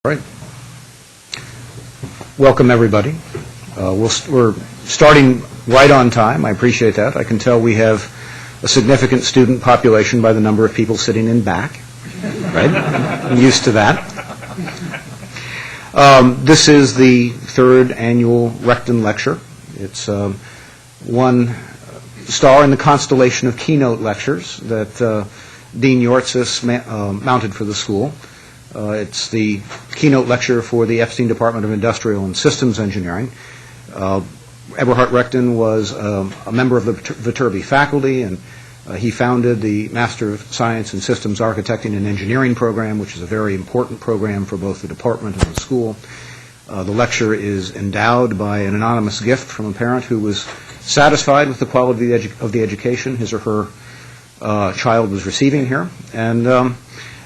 All right. Welcome, everybody. We're starting right on time. I appreciate that. I can tell we have a significant student population by the number of people sitting in back. Right? I'm used to that. This is the third annual Rechtin Lecture. It's one star in the constellation of keynote lectures that Dean Yortzis mounted for the school. It's the keynote lecture for the Epstein Department of Industrial and Systems Engineering. Eberhardt Rechtin was a member of the Viterbi faculty, and he founded the Master of Science in Systems Architecting and Engineering program, which is a very important program for both the department and the school. The lecture is endowed by an anonymous gift from a parent who was satisfied with the quality of the education his or her child was receiving here. And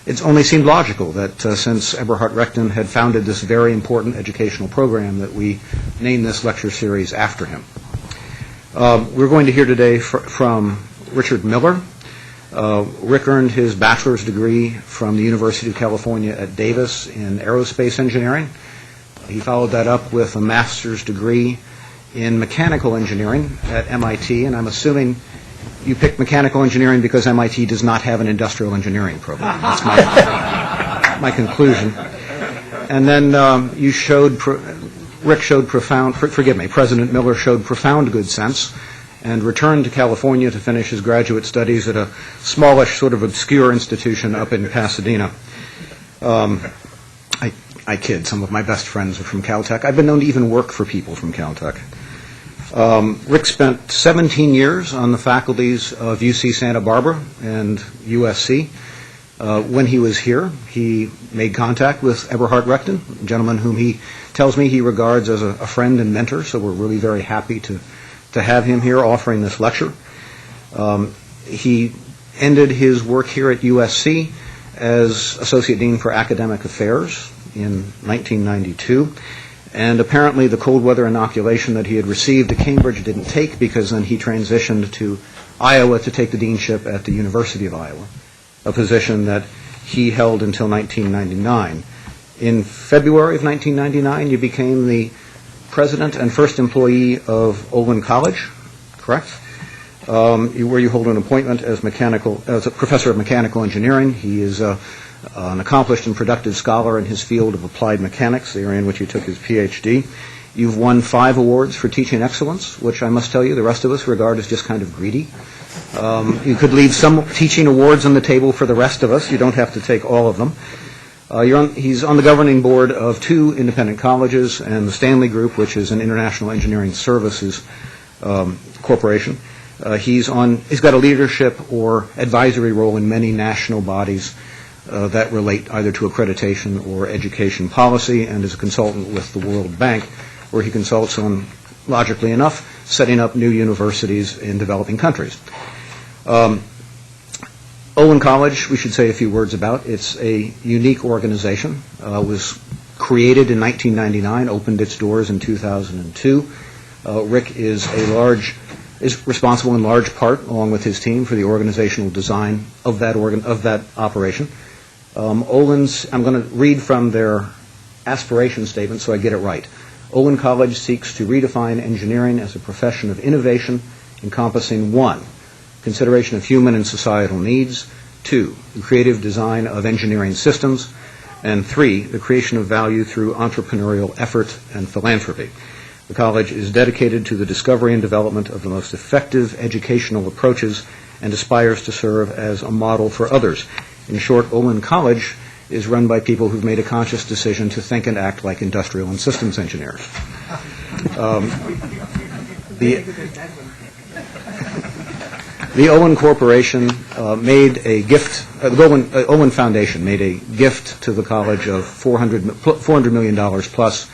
it only seemed logical that since Eberhardt Rechtin had founded this very important educational program that we name this lecture series after him. We're going to hear today from Richard Miller. Rick earned his bachelor's degree from the University of California at Davis in aerospace engineering. He followed that up with a master's degree in mechanical engineering at MIT, and I'm assuming you picked mechanical engineering because MIT does not have an industrial engineering program. That's my conclusion. And then President Miller showed profound good sense and returned to California to finish his graduate studies at a smallish, sort of obscure institution up in Pasadena. I kid. Some of my best friends are from Caltech. I've been known to even work for people from Caltech. Rick spent 17 years on the faculties of UC Santa Barbara and USC. When he was here, he made contact with Eberhardt Rechtin, a gentleman whom he tells me he regards as a friend and mentor, so we're really very happy to have him here offering this lecture. He ended his work here at USC as Associate Dean for Academic Affairs in 1992. And apparently the cold weather inoculation that he had received at Cambridge didn't take, because then he transitioned to Iowa to take the deanship at the University of Iowa, a position that he held until 1999. In February of 1999, you became the president and first employee of Olin College, correct? Where you hold an appointment as a professor of mechanical engineering. He is an accomplished and productive scholar in his field of applied mechanics, the area in which he took his PhD. You've won 5 awards for teaching excellence, which I must tell you the rest of us regard as just kind of greedy. You could leave some teaching awards on the table for the rest of us. You don't have to take all of them. He's on the governing board of 2 independent colleges and the Stanley Group, which is an international engineering services corporation. He's got a leadership or advisory role in many national bodies that relate either to accreditation or education policy, and is a consultant with the World Bank, where he consults on, logically enough, setting up new universities in developing countries. Olin College, we should say a few words about. It's a unique organization. Was created in 1999, opened its doors in 2002. Rick is responsible in large part, along with his team, for the organizational design of that operation. I'm going to read from their aspiration statement so I get it right. Olin College seeks to redefine engineering as a profession of innovation encompassing 1, consideration of human and societal needs, 2, the creative design of engineering systems, and 3, the creation of value through entrepreneurial effort and philanthropy. The college is dedicated to the discovery and development of the most effective educational approaches and aspires to serve as a model for others. In short, Olin College is run by people who've made a conscious decision to think and act like industrial and systems engineers. The Olin Corporation made a gift, the Olin Foundation made a gift to the college of $400 million plus,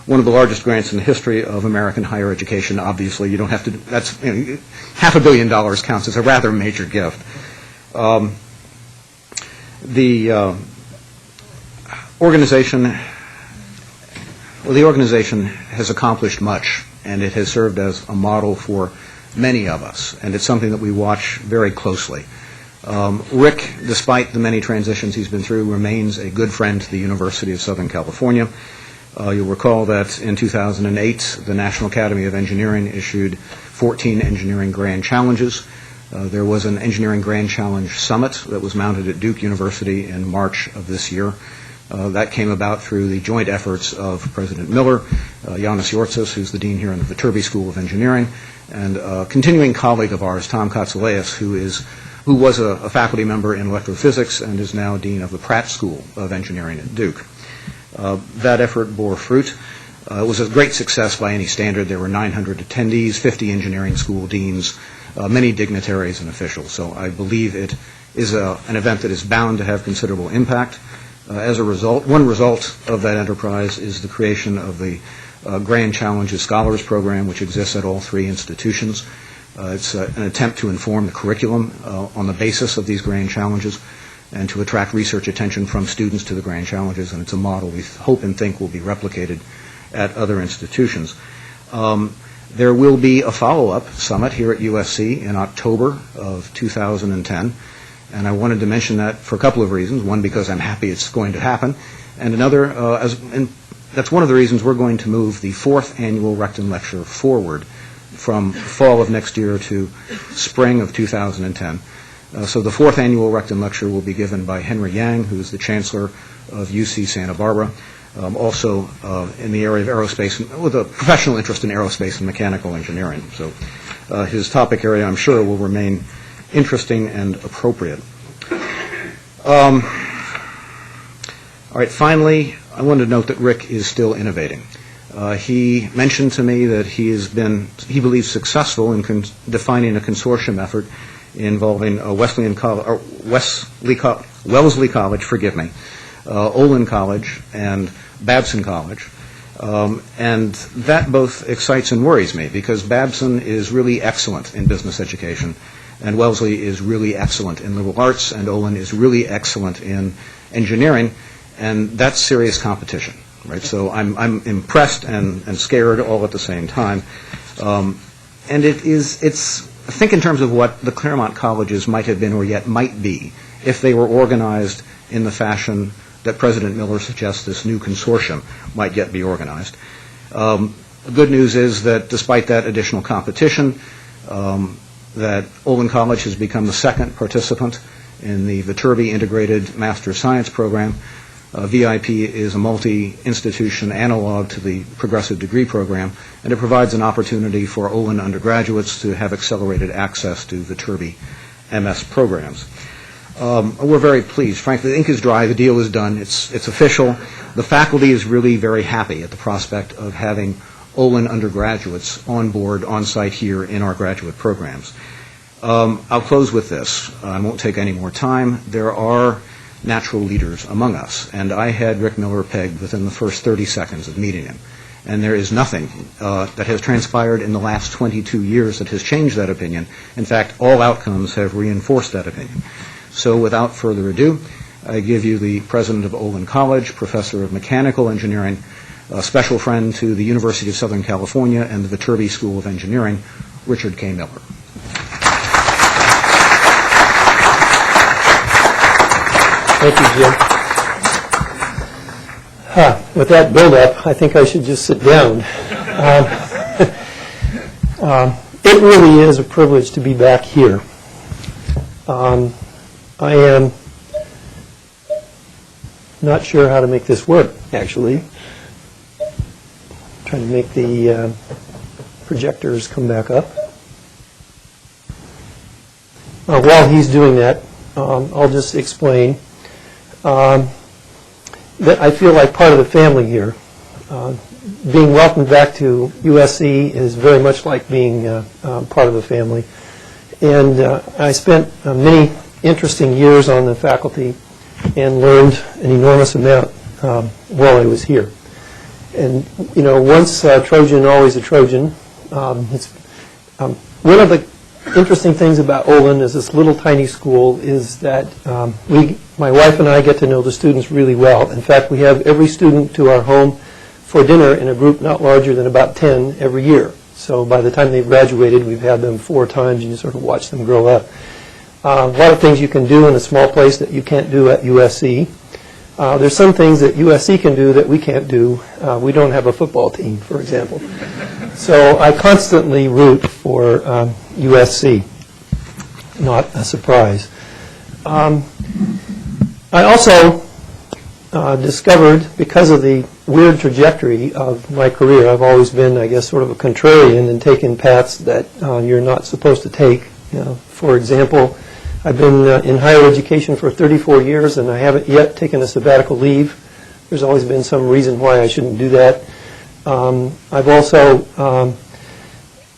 one of the largest grants in the history of American higher education. Obviously, you don't have to, that's, $500 million counts as a rather major gift. The organization has accomplished much, and it has served as a model for many of us, and it's something that we watch very closely. Rick, despite the many transitions he's been through, remains a good friend to the University of Southern California. You'll recall that in 2008, the National Academy of Engineering issued 14 engineering grand challenges. There was an engineering grand challenge summit that was mounted at Duke University in March of this year. That came about through the joint efforts of President Miller, Yanis Yortsis, who's the dean here in the Viterbi School of Engineering, and a continuing colleague of ours, Tom Katsouleas, who was a faculty member in electrophysics and is now dean of the Pratt School of Engineering at Duke. That effort bore fruit. It was a great success by any standard. There were 900 attendees, 50 engineering school deans, many dignitaries and officials. So I believe it is an event that is bound to have considerable impact. As a result, one result of that enterprise is the creation of the Grand Challenges Scholars Program, which exists at all three institutions. It's an attempt to inform the curriculum on the basis of these Grand Challenges and to attract research attention from students to the Grand Challenges, and it's a model we hope and think will be replicated at other institutions. There will be a follow-up summit here at USC in October of 2010, and I wanted to mention that for a couple of reasons. One, because I'm happy it's going to happen, and another, and that's one of the reasons we're going to move the 4th annual Rechtin Lecture forward from fall of next year to spring of 2010. So the 4th annual Rechtin Lecture will be given by Henry Yang, who is the Chancellor of UC Santa Barbara, also in the area of aerospace, with a professional interest in aerospace and mechanical engineering. So his topic area, I'm sure, will remain interesting and appropriate. All right, finally, I wanted to note that Rick is still innovating. He mentioned to me that he believes, successful in defining a consortium effort involving Wellesley College, Olin College, and Babson College. And that both excites and worries me, because Babson is really excellent in business education, and Wellesley is really excellent in liberal arts, and Olin is really excellent in engineering, and that's serious competition, right? So I'm impressed and scared all at the same time. And it's think in terms of what the Claremont colleges might have been or yet might be if they were organized in the fashion that President Miller suggests this new consortium might yet be organized. The good news is that despite that additional competition, that Olin College has become the second participant in the Viterbi Integrated Master Science Program. VIP is a multi-institution analog to the Progressive Degree Program, and it provides an opportunity for Olin undergraduates to have accelerated access to Viterbi MS programs. We're very pleased. Frankly, the ink is dry. The deal is done. It's official. The faculty is really very happy at the prospect of having Olin undergraduates on board, on site here in our graduate programs. I'll close with this. I won't take any more time. There are natural leaders among us, and I had Rick Miller pegged within the first 30 seconds of meeting him. And there is nothing that has transpired in the last 22 years that has changed that opinion. In fact, all outcomes have reinforced that opinion. So without further ado, I give you the president of Olin College, professor of mechanical engineering, a special friend to the University of Southern California and the Viterbi School of Engineering, Richard K. Miller. Thank you, Jim. With that build-up, I think I should just sit down. It really is a privilege to be back here. I am not sure how to make this work, actually. Trying to make the projectors come back up. While he's doing that, I'll just explain that I feel like part of the family here. Being welcomed back to USC is very much like being part of the family. And I spent many interesting years on the faculty and learned an enormous amount while I was here. And, you know, once a Trojan, always a Trojan. One of the interesting things about Olin is this little tiny school is that my wife and I get to know the students really well. In fact, we have every student to our home for dinner in a group not larger than about 10 every year. So by the time they've graduated, we've had them 4 times, and you sort of watch them grow up. A lot of things you can do in a small place that you can't do at USC. There's some things that USC can do that we can't do. We don't have a football team, for example. So I constantly root for USC. Not a surprise. I also discovered, because of the weird trajectory of my career, I've always been, I guess, sort of a contrarian and taken paths that you're not supposed to take. For example, I've been in higher education for 34 years, and I haven't yet taken a sabbatical leave. There's always been some reason why I shouldn't do that. I've also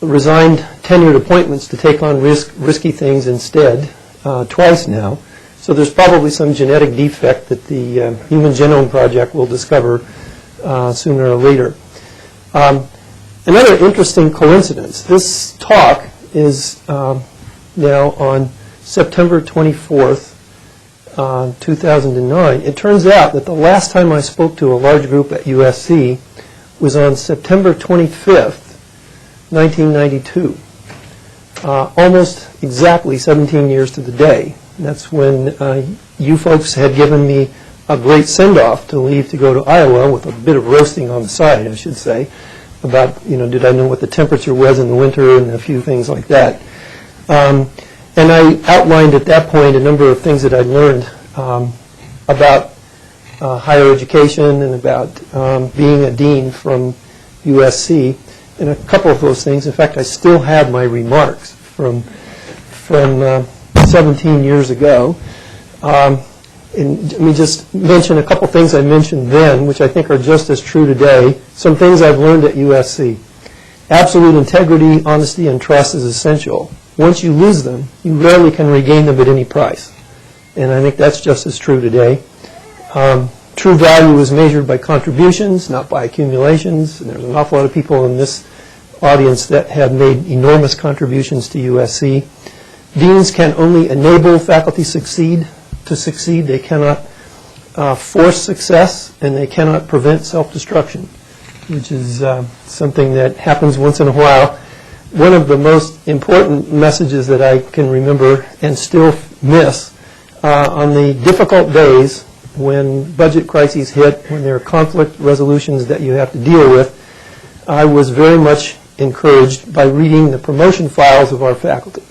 resigned tenured appointments to take on risky things instead, twice now. So there's probably some genetic defect that the Human Genome Project will discover sooner or later. Another interesting coincidence. This talk is now on September 24th, 2009. It turns out that the last time I spoke to a large group at USC was on September 25th, 1992. Almost exactly 17 years to the day. And that's when you folks had given me a great send-off to leave to go to Iowa, with a bit of roasting on the side, I should say, about, did I know what the temperature was in the winter and a few things like that. And I outlined at that point a number of things that I'd learned about higher education and about being a dean from USC. And a couple of those things, in fact, I still have my remarks from 17 years ago. And let me just mention a couple things I mentioned then, which I think are just as true today. Some things I've learned at USC. Absolute integrity, honesty, and trust is essential. Once you lose them, you rarely can regain them at any price. And I think that's just as true today. True value is measured by contributions, not by accumulations. And there's an awful lot of people in this audience that have made enormous contributions to USC. Deans can only enable faculty to succeed. They cannot force success, and they cannot prevent self-destruction, which is something that happens once in a while. One of the most important messages that I can remember and still miss on the difficult days when budget crises hit, when there are conflict resolutions that you have to deal with, I was very much encouraged by reading the promotion files of our faculty.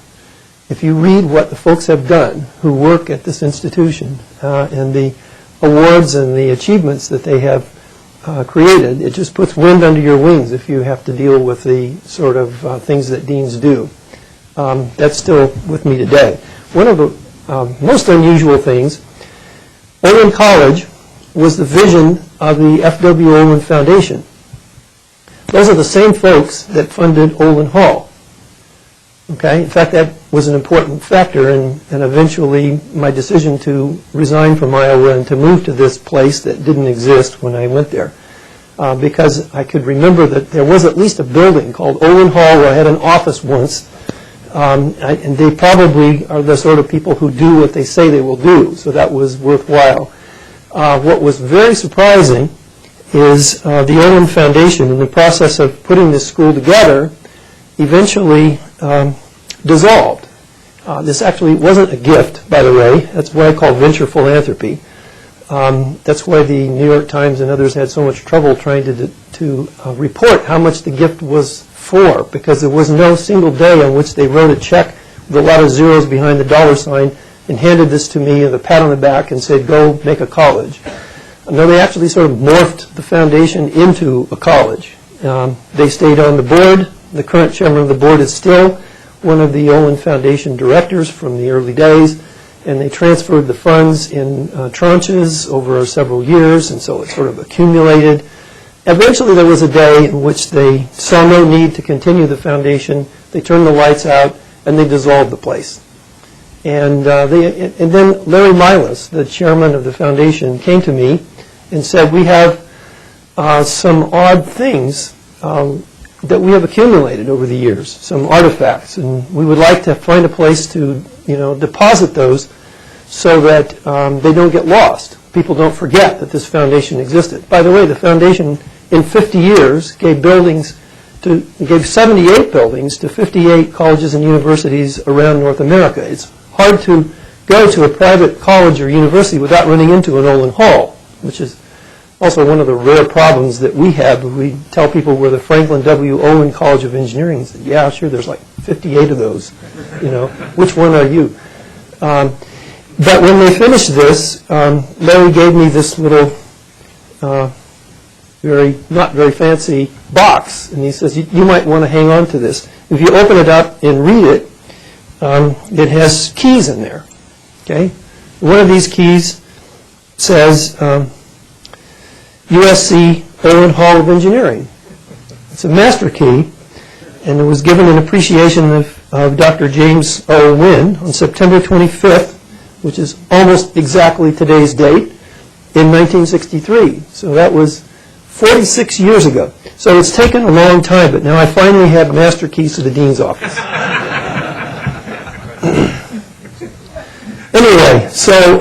If you read what the folks have done who work at this institution and the awards and the achievements that they have created, it just puts wind under your wings if you have to deal with the sort of things that deans do. That's still with me today. One of the most unusual things, Olin College was the vision of the F.W. Olin Foundation. Those are the same folks that funded Olin Hall. Okay? In fact, that was an important factor in eventually my decision to resign from Iowa and to move to this place that didn't exist when I went there. Because I could remember that there was at least a building called Olin Hall where I had an office once. And they probably are the sort of people who do what they say they will do. So that was worthwhile. What was very surprising is the Olin Foundation, in the process of putting this school together, eventually dissolved. This actually wasn't a gift, by the way. That's what I call venture philanthropy. That's why the New York Times and others had so much trouble trying to report how much the gift was for, because there was no single day on which they wrote a check with a lot of zeros behind the dollar sign and handed this to me with a pat on the back and said, go make a college. No, they actually sort of morphed the foundation into a college. They stayed on the board. The current chairman of the board is still one of the Olin Foundation directors from the early days, and they transferred the funds in tranches over several years, and so it sort of accumulated. Eventually there was a day in which they saw no need to continue the foundation. They turned the lights out, and they dissolved the place. And then Larry Milas, the chairman of the foundation, came to me and said, we have some odd things that we have accumulated over the years, some artifacts, and we would like to find a place to, deposit those so that they don't get lost. People don't forget that this foundation existed. By the way, the foundation in 50 years gave 78 buildings to 58 colleges and universities around North America. It's hard to go to a private college or university without running into an Olin Hall, which is also one of the rare problems that we have. We tell people we're the Franklin W. Olin College of Engineering. And say, yeah, sure, there's like 58 of those. You know, which one are you? But when they finished this, Larry gave me this little, not very fancy box, and he says, you might want to hang on to this. If you open it up and read it, it has keys in there. Okay, one of these keys says USC Olin Hall of Engineering. It's a master key, and it was given in appreciation of Dr. James O. Wynn on September 25th, which is almost exactly today's date, in 1963. So that was 46 years ago. So it's taken a long time, but now I finally have master keys to the dean's office. Anyway, so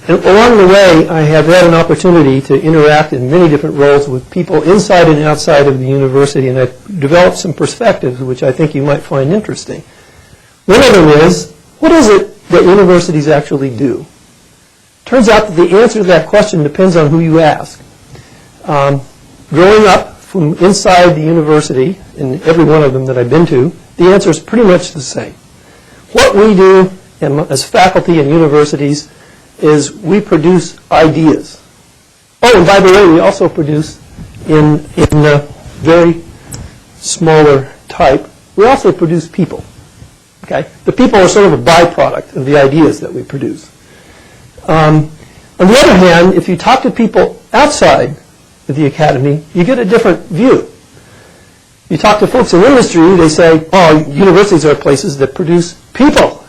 along the way, I have had an opportunity to interact in many different roles with people inside and outside of the university, and I've developed some perspectives which I think you might find interesting. One of them is, what is it that universities actually do? Turns out that the answer to that question depends on who you ask. Growing up from inside the university, in every one of them that I've been to, the answer is pretty much the same. What we do as faculty in universities is we produce ideas. Oh, and by the way, we also produce in very smaller type, we also produce people. Okay? The people are sort of a byproduct of the ideas that we produce. On the other hand, if you talk to people outside of the academy, you get a different view. You talk to folks in industry, they say, oh, universities are places that produce people.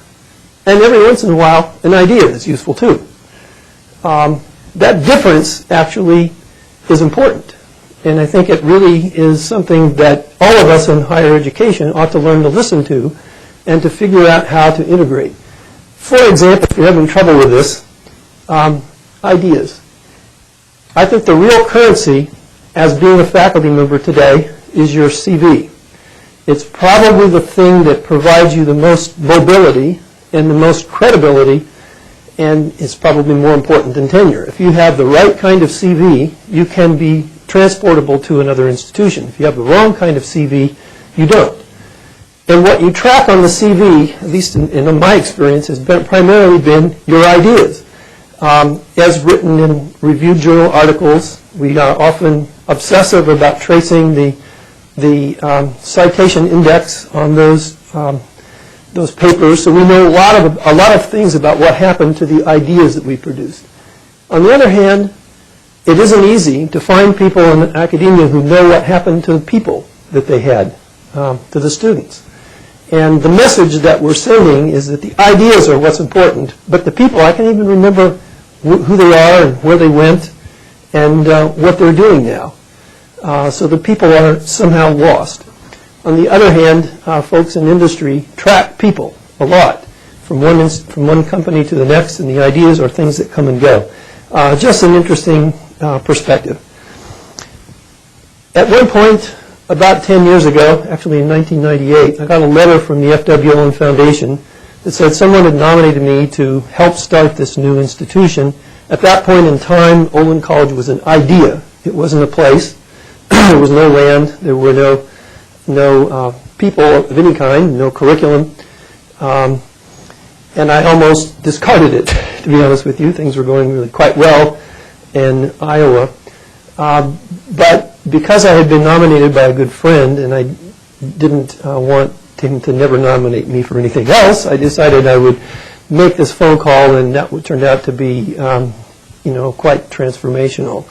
And every once in a while, an idea that's useful too. That difference actually is important. And I think it really is something that all of us in higher education ought to learn to listen to and to figure out how to integrate. For example, if you're having trouble with this, ideas. I think the real currency as being a faculty member today is your CV. It's probably the thing that provides you the most mobility and the most credibility, and it's probably more important than tenure. If you have the right kind of CV, you can be transportable to another institution. If you have the wrong kind of CV, you don't. And what you track on the CV, at least in my experience, has primarily been your ideas. As written in reviewed journal articles, we are often obsessive about tracing the citation index on those papers, so we know a lot of things about what happened to the ideas that we produced. On the other hand, it isn't easy to find people in academia who know what happened to the people that they had, to the students. And the message that we're sending is that the ideas are what's important, but the people, I can't even remember who they are and where they went and what they're doing now. So the people are somehow lost. On the other hand, folks in industry track people a lot from one company to the next, and the ideas are things that come and go. Just an interesting perspective. At one point, about 10 years ago, actually in 1998, I got a letter from the F.W. Olin Foundation that said someone had nominated me to help start this new institution. At that point in time, Olin College was an idea. It wasn't a place. There was no land. There were no people of any kind, no curriculum. And I almost discarded it, to be honest with you. Things were going really quite well in Iowa. But because I had been nominated by a good friend and I didn't want him to never nominate me for anything else, I decided I would make this phone call, and that turned out to be quite transformational.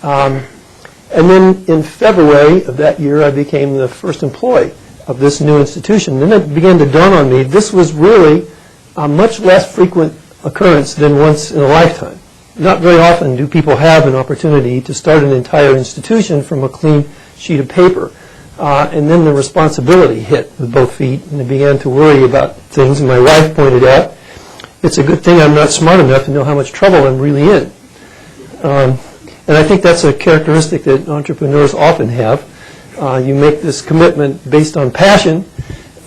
And then in February of that year, I became the first employee of this new institution. Then it began to dawn on me, this was really a much less frequent occurrence than once in a lifetime. Not very often do people have an opportunity to start an entire institution from a clean sheet of paper. And then the responsibility hit with both feet, and I began to worry about things. And my wife pointed out, it's a good thing I'm not smart enough to know how much trouble I'm really in. And I think that's a characteristic that entrepreneurs often have. You make this commitment based on passion,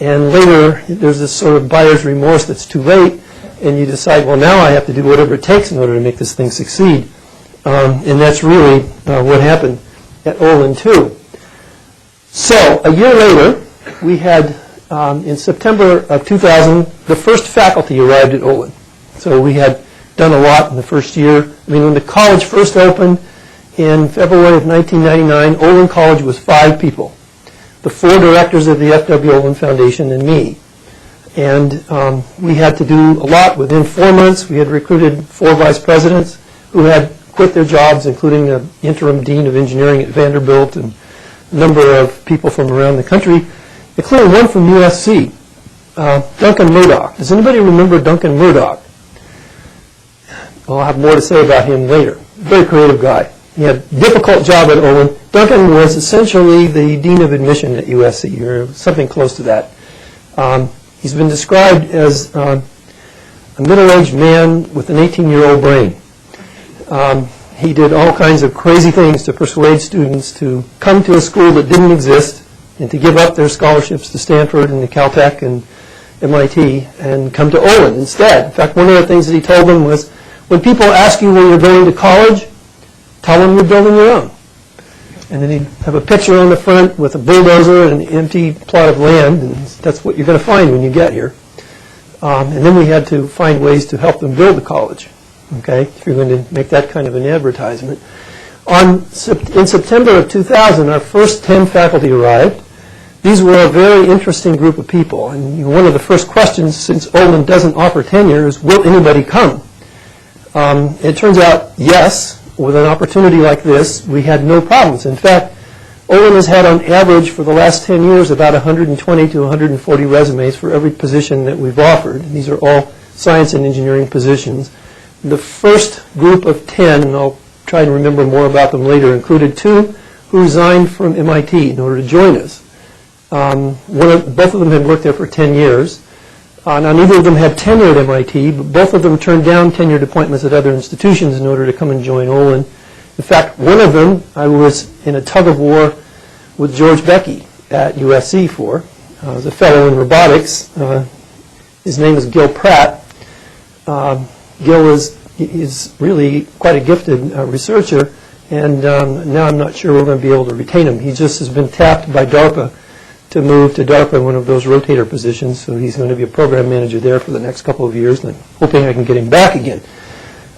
And later, there's this sort of buyer's remorse that's too late, and you decide, well, now I have to do whatever it takes in order to make this thing succeed. And that's really what happened at Olin, too. So, a year later, we had, in September of 2000, the first faculty arrived at Olin. So we had done a lot in the first year. I mean, when the college first opened in February of 1999, Olin College was 5 people. The 4 directors of the F.W. Olin Foundation and me. And we had to do a lot within 4 months. We had recruited 4 vice presidents who had quit their jobs, including the interim dean of engineering at Vanderbilt and a number of people from around the country, including one from USC, Duncan Murdoch. Does anybody remember Duncan Murdoch? I'll have more to say about him later. Very creative guy. He had a difficult job at Olin. Duncan was essentially the dean of admission at USC, or something close to that. He's been described as a middle-aged man with an 18-year-old brain. He did all kinds of crazy things to persuade students to come to a school that didn't exist and to give up their scholarships to Stanford and to Caltech and MIT and come to Olin instead. In fact, one of the things that he told them was, when people ask you where you're going to college, tell them you're building your own. And then he'd have a picture on the front with a bulldozer and an empty plot of land, and that's what you're going to find when you get here. And then we had to find ways to help them build the college, okay, if you're going to make that kind of an advertisement. In September of 2000, our first 10 faculty arrived. These were a very interesting group of people. And one of the first questions, since Olin doesn't offer tenure, is, will anybody come? It turns out, yes. With an opportunity like this, we had no problems. In fact, Olin has had on average for the last 10 years about 120 to 140 resumes for every position that we've offered. And these are all science and engineering positions. The first group of 10, and I'll try and remember more about them later, included 2 who resigned from MIT in order to join us. Both of them had worked there for 10 years. Now, neither of them had tenure at MIT, but both of them turned down tenured appointments at other institutions in order to come and join Olin. In fact, one of them I was in a tug-of-war with George Becky at USC for. As a fellow in robotics. His name is Gil Pratt. Gil is really quite a gifted researcher, and now I'm not sure we're going to be able to retain him. He just has been tapped by DARPA to move to DARPA in one of those rotator positions, so he's going to be a program manager there for the next couple of years, and I'm hoping I can get him back again.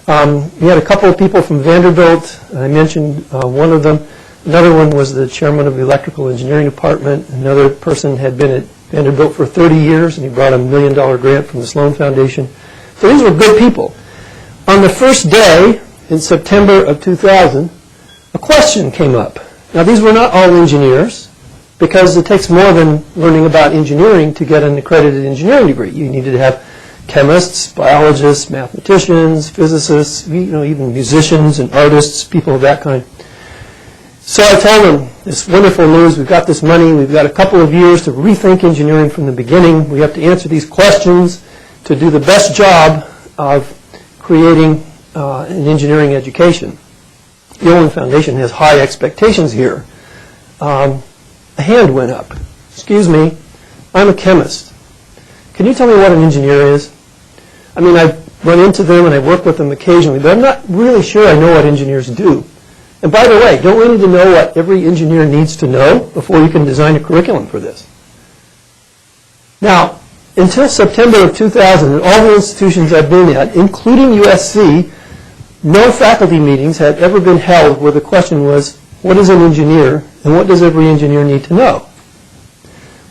We had a couple of people from Vanderbilt. I mentioned one of them. Another one was the chairman of the electrical engineering department. Another person had been at Vanderbilt for 30 years, and he brought a $1 million grant from the Sloan Foundation. So these were good people. On the first day, in September of 2000, a question came up. Now, these were not all engineers, because it takes more than learning about engineering to get an accredited engineering degree. You needed to have chemists, biologists, mathematicians, physicists, even musicians and artists, people of that kind. So I told them this wonderful news. We've got this money. We've got a couple of years to rethink engineering from the beginning. We have to answer these questions to do the best job of creating an engineering education. The Olin Foundation has high expectations here. A hand went up. Excuse me, I'm a chemist. Can you tell me what an engineer is? I mean, I run into them and I work with them occasionally, but I'm not really sure I know what engineers do. And by the way, don't we need to know what every engineer needs to know before you can design a curriculum for this? Now, until September of 2000, in all the institutions I've been at, including USC, no faculty meetings had ever been held where the question was, what is an engineer, and what does every engineer need to know?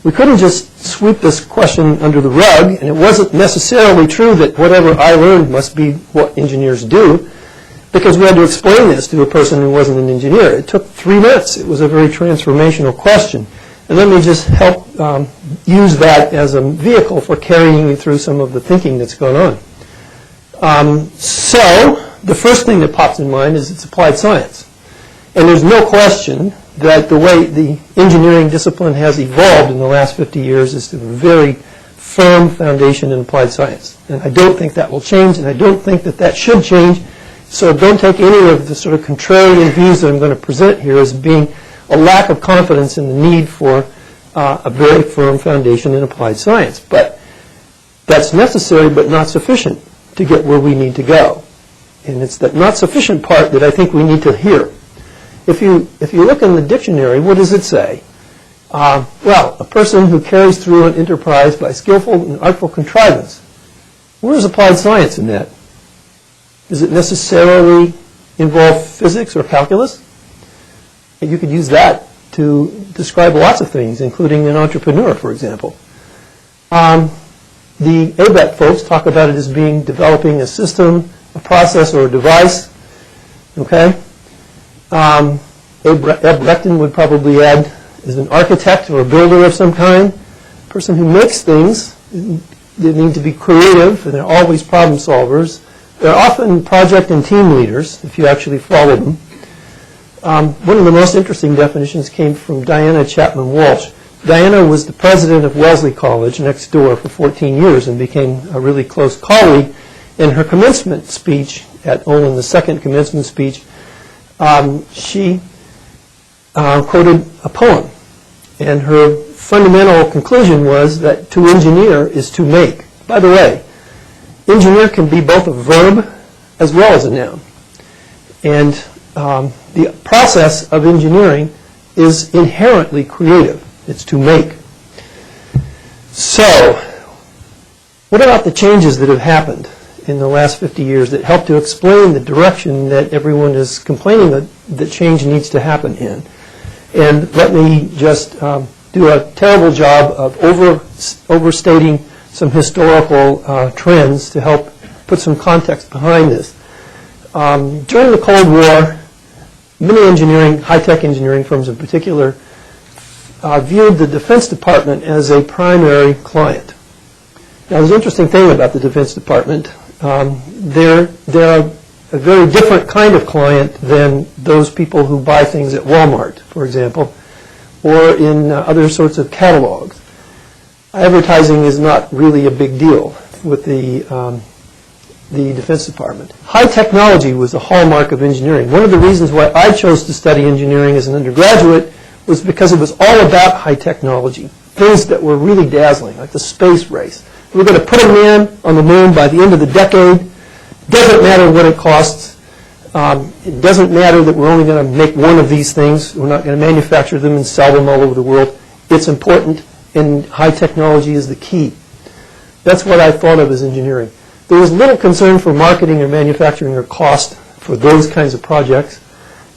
We couldn't just sweep this question under the rug, and it wasn't necessarily true that whatever I learned must be what engineers do, because we had to explain this to a person who wasn't an engineer. It took 3 minutes. It was a very transformational question. And let me just help use that as a vehicle for carrying you through some of the thinking that's going on. So the first thing that pops in mind is it's applied science. And there's no question that the way the engineering discipline has evolved in the last 50 years is to a very firm foundation in applied science. And I don't think that will change, and I don't think that that should change. So don't take any of the sort of contrarian views that I'm going to present here as being a lack of confidence in the need for a very firm foundation in applied science. But that's necessary but not sufficient to get where we need to go. And it's that not sufficient part that I think we need to hear. If you look in the dictionary, what does it say? Well, a person who carries through an enterprise by skillful and artful contrivance. Where is applied science in that? Does it necessarily involve physics or calculus? And you could use that to describe lots of things, including an entrepreneur, for example. The ABET folks talk about it as being developing a system, a process, or a device. Okay? Eberhardt Rechtin would probably add is an architect or a builder of some kind, a person who makes things. They need to be creative, and they're always problem solvers. They're often project and team leaders, if you actually follow them. One of the most interesting definitions came from Diana Chapman Walsh. Diana was the president of Wellesley College next door for 14 years and became a really close colleague. In her commencement speech at Olin, the second commencement speech, she quoted a poem. And her fundamental conclusion was that to engineer is to make. By the way, engineer can be both a verb as well as a noun. And the process of engineering is inherently creative. It's to make. So, what about the changes that have happened in the last 50 years that help to explain the direction that everyone is complaining that change needs to happen in? And let me just do a terrible job of overstating some historical trends to help put some context behind this. During the Cold War, many engineering, high-tech engineering firms in particular, viewed the Defense Department as a primary client. Now, there's an interesting thing about the Defense Department. They're a very different kind of client than those people who buy things at Walmart, for example, or in other sorts of catalogs. Advertising is not really a big deal with the Defense Department. High technology was the hallmark of engineering. One of the reasons why I chose to study engineering as an undergraduate was because it was all about high technology, things that were really dazzling, like the space race. We're going to put a man on the moon by the end of the decade. Doesn't matter what it costs. It doesn't matter that we're only going to make one of these things. We're not going to manufacture them and sell them all over the world. It's important, and high technology is the key. That's what I thought of as engineering. There was little concern for marketing or manufacturing or cost for those kinds of projects,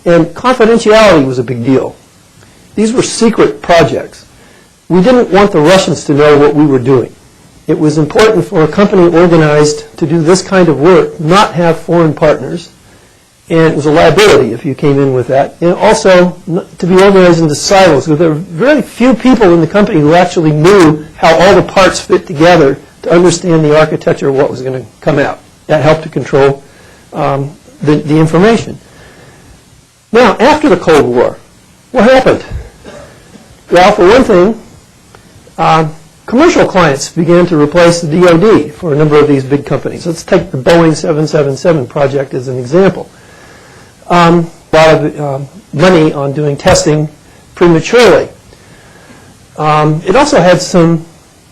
and confidentiality was a big deal. These were secret projects. We didn't want the Russians to know what we were doing. It was important for a company organized to do this kind of work, not have foreign partners, and it was a liability if you came in with that. And also to be organized into silos, because there were very few people in the company who actually knew how all the parts fit together to understand the architecture of what was going to come out. That helped to control the information. Now, after the Cold War, what happened? Well, for one thing, commercial clients began to replace the DoD for a number of these big companies. Let's take the Boeing 777 project as an example. A lot of money on doing testing prematurely. It also had some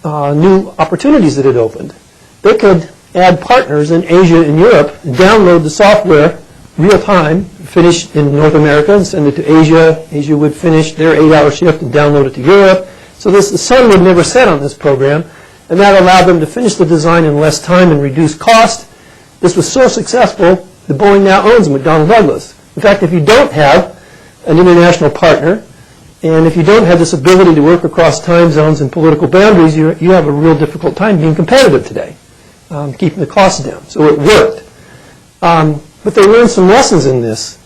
new opportunities that it opened. They could add partners in Asia and Europe, download the software real time, finish in North America and send it to Asia. Asia would finish their 8-hour shift and download it to Europe. So the sun would never set on this program, and that allowed them to finish the design in less time and reduce cost. This was so successful that Boeing now owns McDonnell Douglas. In fact, if you don't have an international partner, and if you don't have this ability to work across time zones and political boundaries, you have a real difficult time being competitive today, keeping the costs down. So it worked. But they learned some lessons in this.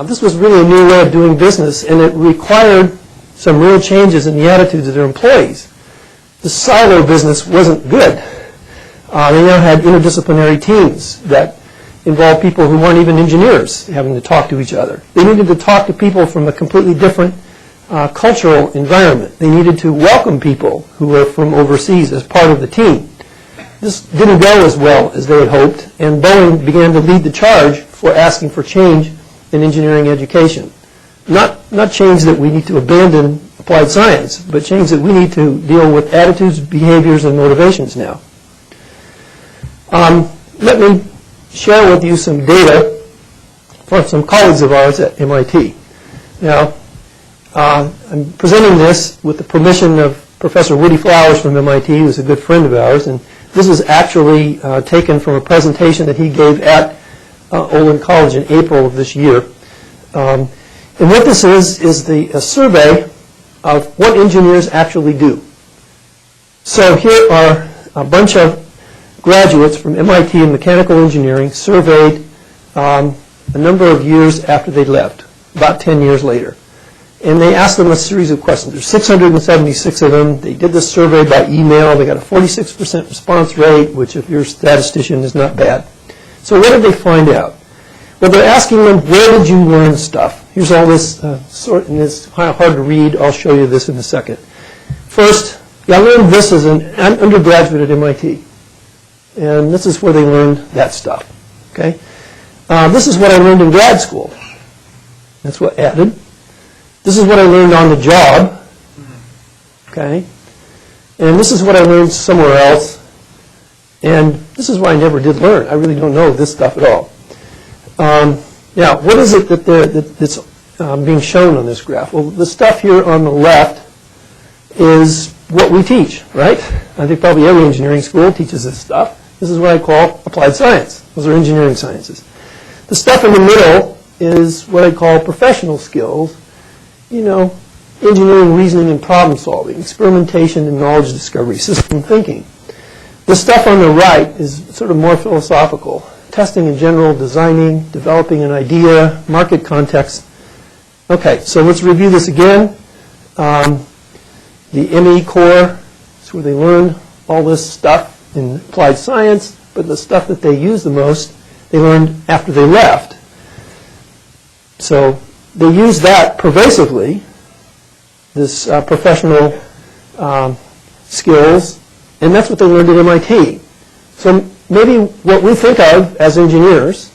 This was really a new way of doing business, and it required some real changes in the attitudes of their employees. The silo business wasn't good. They now had interdisciplinary teams that involved people who weren't even engineers having to talk to each other. They needed to talk to people from a completely different cultural environment. They needed to welcome people who were from overseas as part of the team. This didn't go as well as they had hoped, and Boeing began to lead the charge for asking for change in engineering education. Not change that we need to abandon applied science, but changed that we need to deal with attitudes, behaviors, and motivations now. Let me share with you some data from some colleagues of ours at MIT. Now, I'm presenting this with the permission of Professor Woody Flowers from MIT, who's a good friend of ours, and this is actually taken from a presentation that he gave at Olin College in April of this year. And what this is a survey of what engineers actually do. So here are a bunch of graduates from MIT in mechanical engineering surveyed a number of years after they left, about 10 years later. And they asked them a series of questions. There's 676 of them. They did this survey by email. They got a 46% response rate, which if you're a statistician is not bad. So what did they find out? Well, they're asking them, where did you learn stuff? Here's all this and it's kind of hard to read. I'll show you this in a second. First, I learned this as an undergraduate at MIT. And this is where they learned that stuff. Okay? This is what I learned in grad school. That's what added. This is what I learned on the job. Okay? And this is what I learned somewhere else. And this is what I never did learn. I really don't know this stuff at all. Now, what is it that's being shown on this graph? Well, the stuff here on the left is what we teach, right? I think probably every engineering school teaches this stuff. This is what I call applied science. Those are engineering sciences. The stuff in the middle is what I call professional skills. You know, engineering, reasoning, and problem solving, experimentation and knowledge discovery, system thinking. The stuff on the right is sort of more philosophical. Testing in general, designing, developing an idea, market context. Okay, so let's review this again. The ME core is where they learned all this stuff in applied science, but the stuff that they use the most, they learned after they left. So they use that pervasively, this professional skills, and that's what they learned at MIT. So maybe what we think of as engineers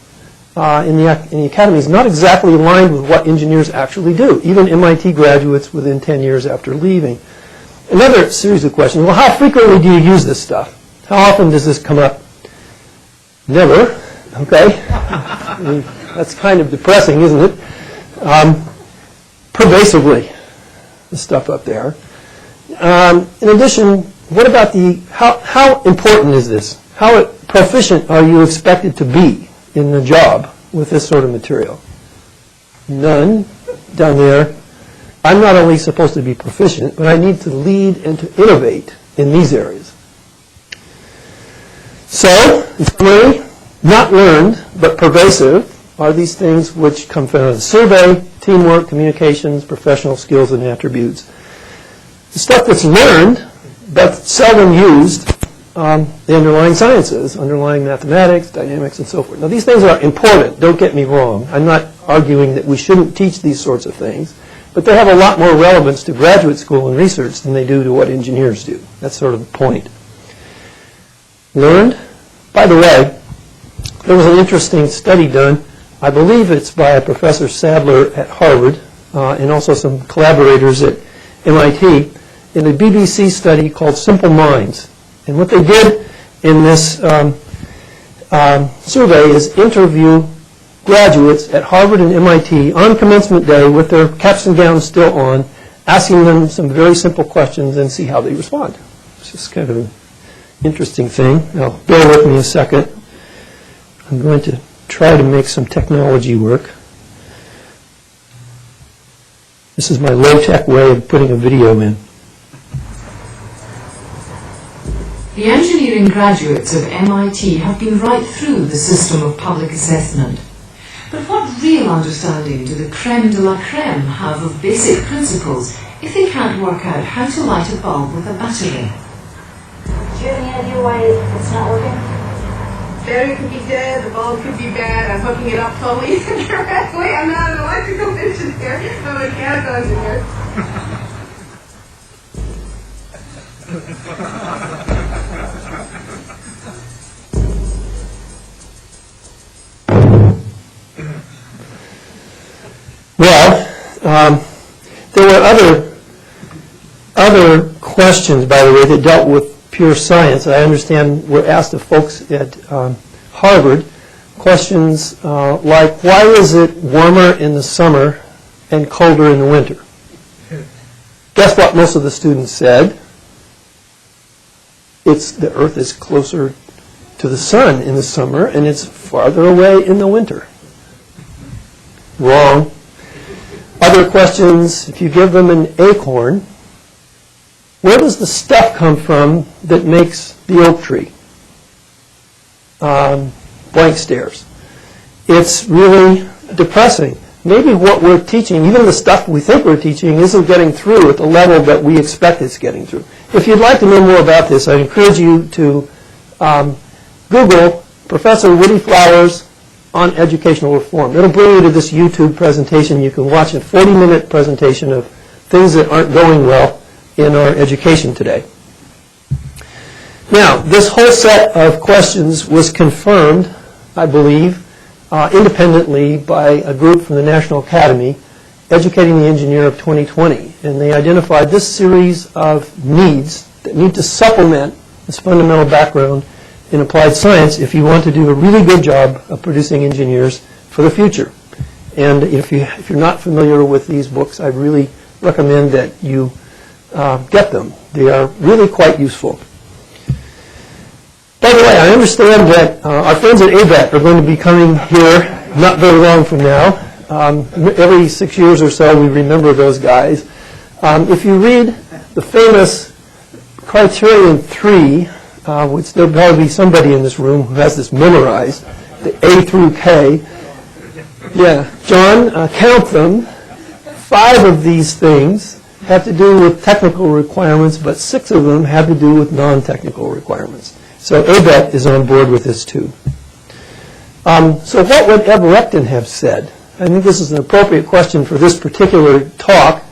in the academy is not exactly aligned with what engineers actually do, even MIT graduates within 10 years after leaving. Another series of questions, well, how frequently do you use this stuff? How often does this come up? Never, okay? I mean, that's kind of depressing, isn't it? Pervasively, the stuff up there. In addition, what about how important is this? How proficient are you expected to be in the job with this sort of material? None down there. I'm not only supposed to be proficient, but I need to lead and to innovate in these areas. So, in summary, not learned, but pervasive are these things which come from the survey, teamwork, communications, professional skills, and attributes. The stuff that's learned, but seldom used, the underlying sciences, underlying mathematics, dynamics, and so forth. Now, these things are important. Don't get me wrong. I'm not arguing that we shouldn't teach these sorts of things, but they have a lot more relevance to graduate school and research than they do to what engineers do. That's sort of the point. Learned? By the way, there was an interesting study done. I believe it's by a Professor Sadler at Harvard and also some collaborators at MIT in a BBC study called Simple Minds. And what they did in this survey is interview graduates at Harvard and MIT on commencement day with their caps and gowns still on, asking them some very simple questions and see how they respond. It's just kind of an interesting thing. Now, bear with me a second. I'm going to try to make some technology work. This is my low-tech way of putting a video in. The engineering graduates of MIT have been right through the system of public assessment. But what real understanding do the creme de la creme have of basic principles if they can't work out how to light a bulb with a battery? Do you have any idea why it's not working? Battery could be dead, the bulb could be bad, I'm hooking it up totally incorrectly. I'm not an electrical engineer, I'm a mechanical engineer. Well, there were other other questions, by the way, that dealt with pure science. I understand were asked of folks at Harvard. Questions like, why is it warmer in the summer and colder in the winter? Guess what most of the students said? It's the Earth is closer to the sun in the summer and it's farther away in the winter. Wrong. Other questions, if you give them an acorn, where does the stuff come from that makes the oak tree? Blank stares. It's really depressing. Maybe what we're teaching, even the stuff we think we're teaching, isn't getting through at the level that we expect it's getting through. If you'd like to know more about this, I encourage you to Google Professor Woody Flowers on educational reform. It'll bring you to this YouTube presentation. You can watch a 40-minute presentation of things that aren't going well in our education today. Now, this whole set of questions was confirmed, I believe, independently by a group from the National Academy, Educating the Engineer of 2020. And they identified this series of needs that need to supplement this fundamental background in applied science if you want to do a really good job of producing engineers for the future. And if you're not familiar with these books, I really recommend that you get them. They are really quite useful. By the way, I understand that our friends at ABET are going to be coming here not very long from now. Every 6 years or so, we remember those guys. If you read the famous Criterion 3, which there'll probably be somebody in this room who has this memorized, the A through K. Yeah, John, count them. 5 of these things have to do with technical requirements, but 6 of them have to do with non-technical requirements. So ABET is on board with this too. So what would Eberhardt Rechtin have said? I think this is an appropriate question for this particular talk.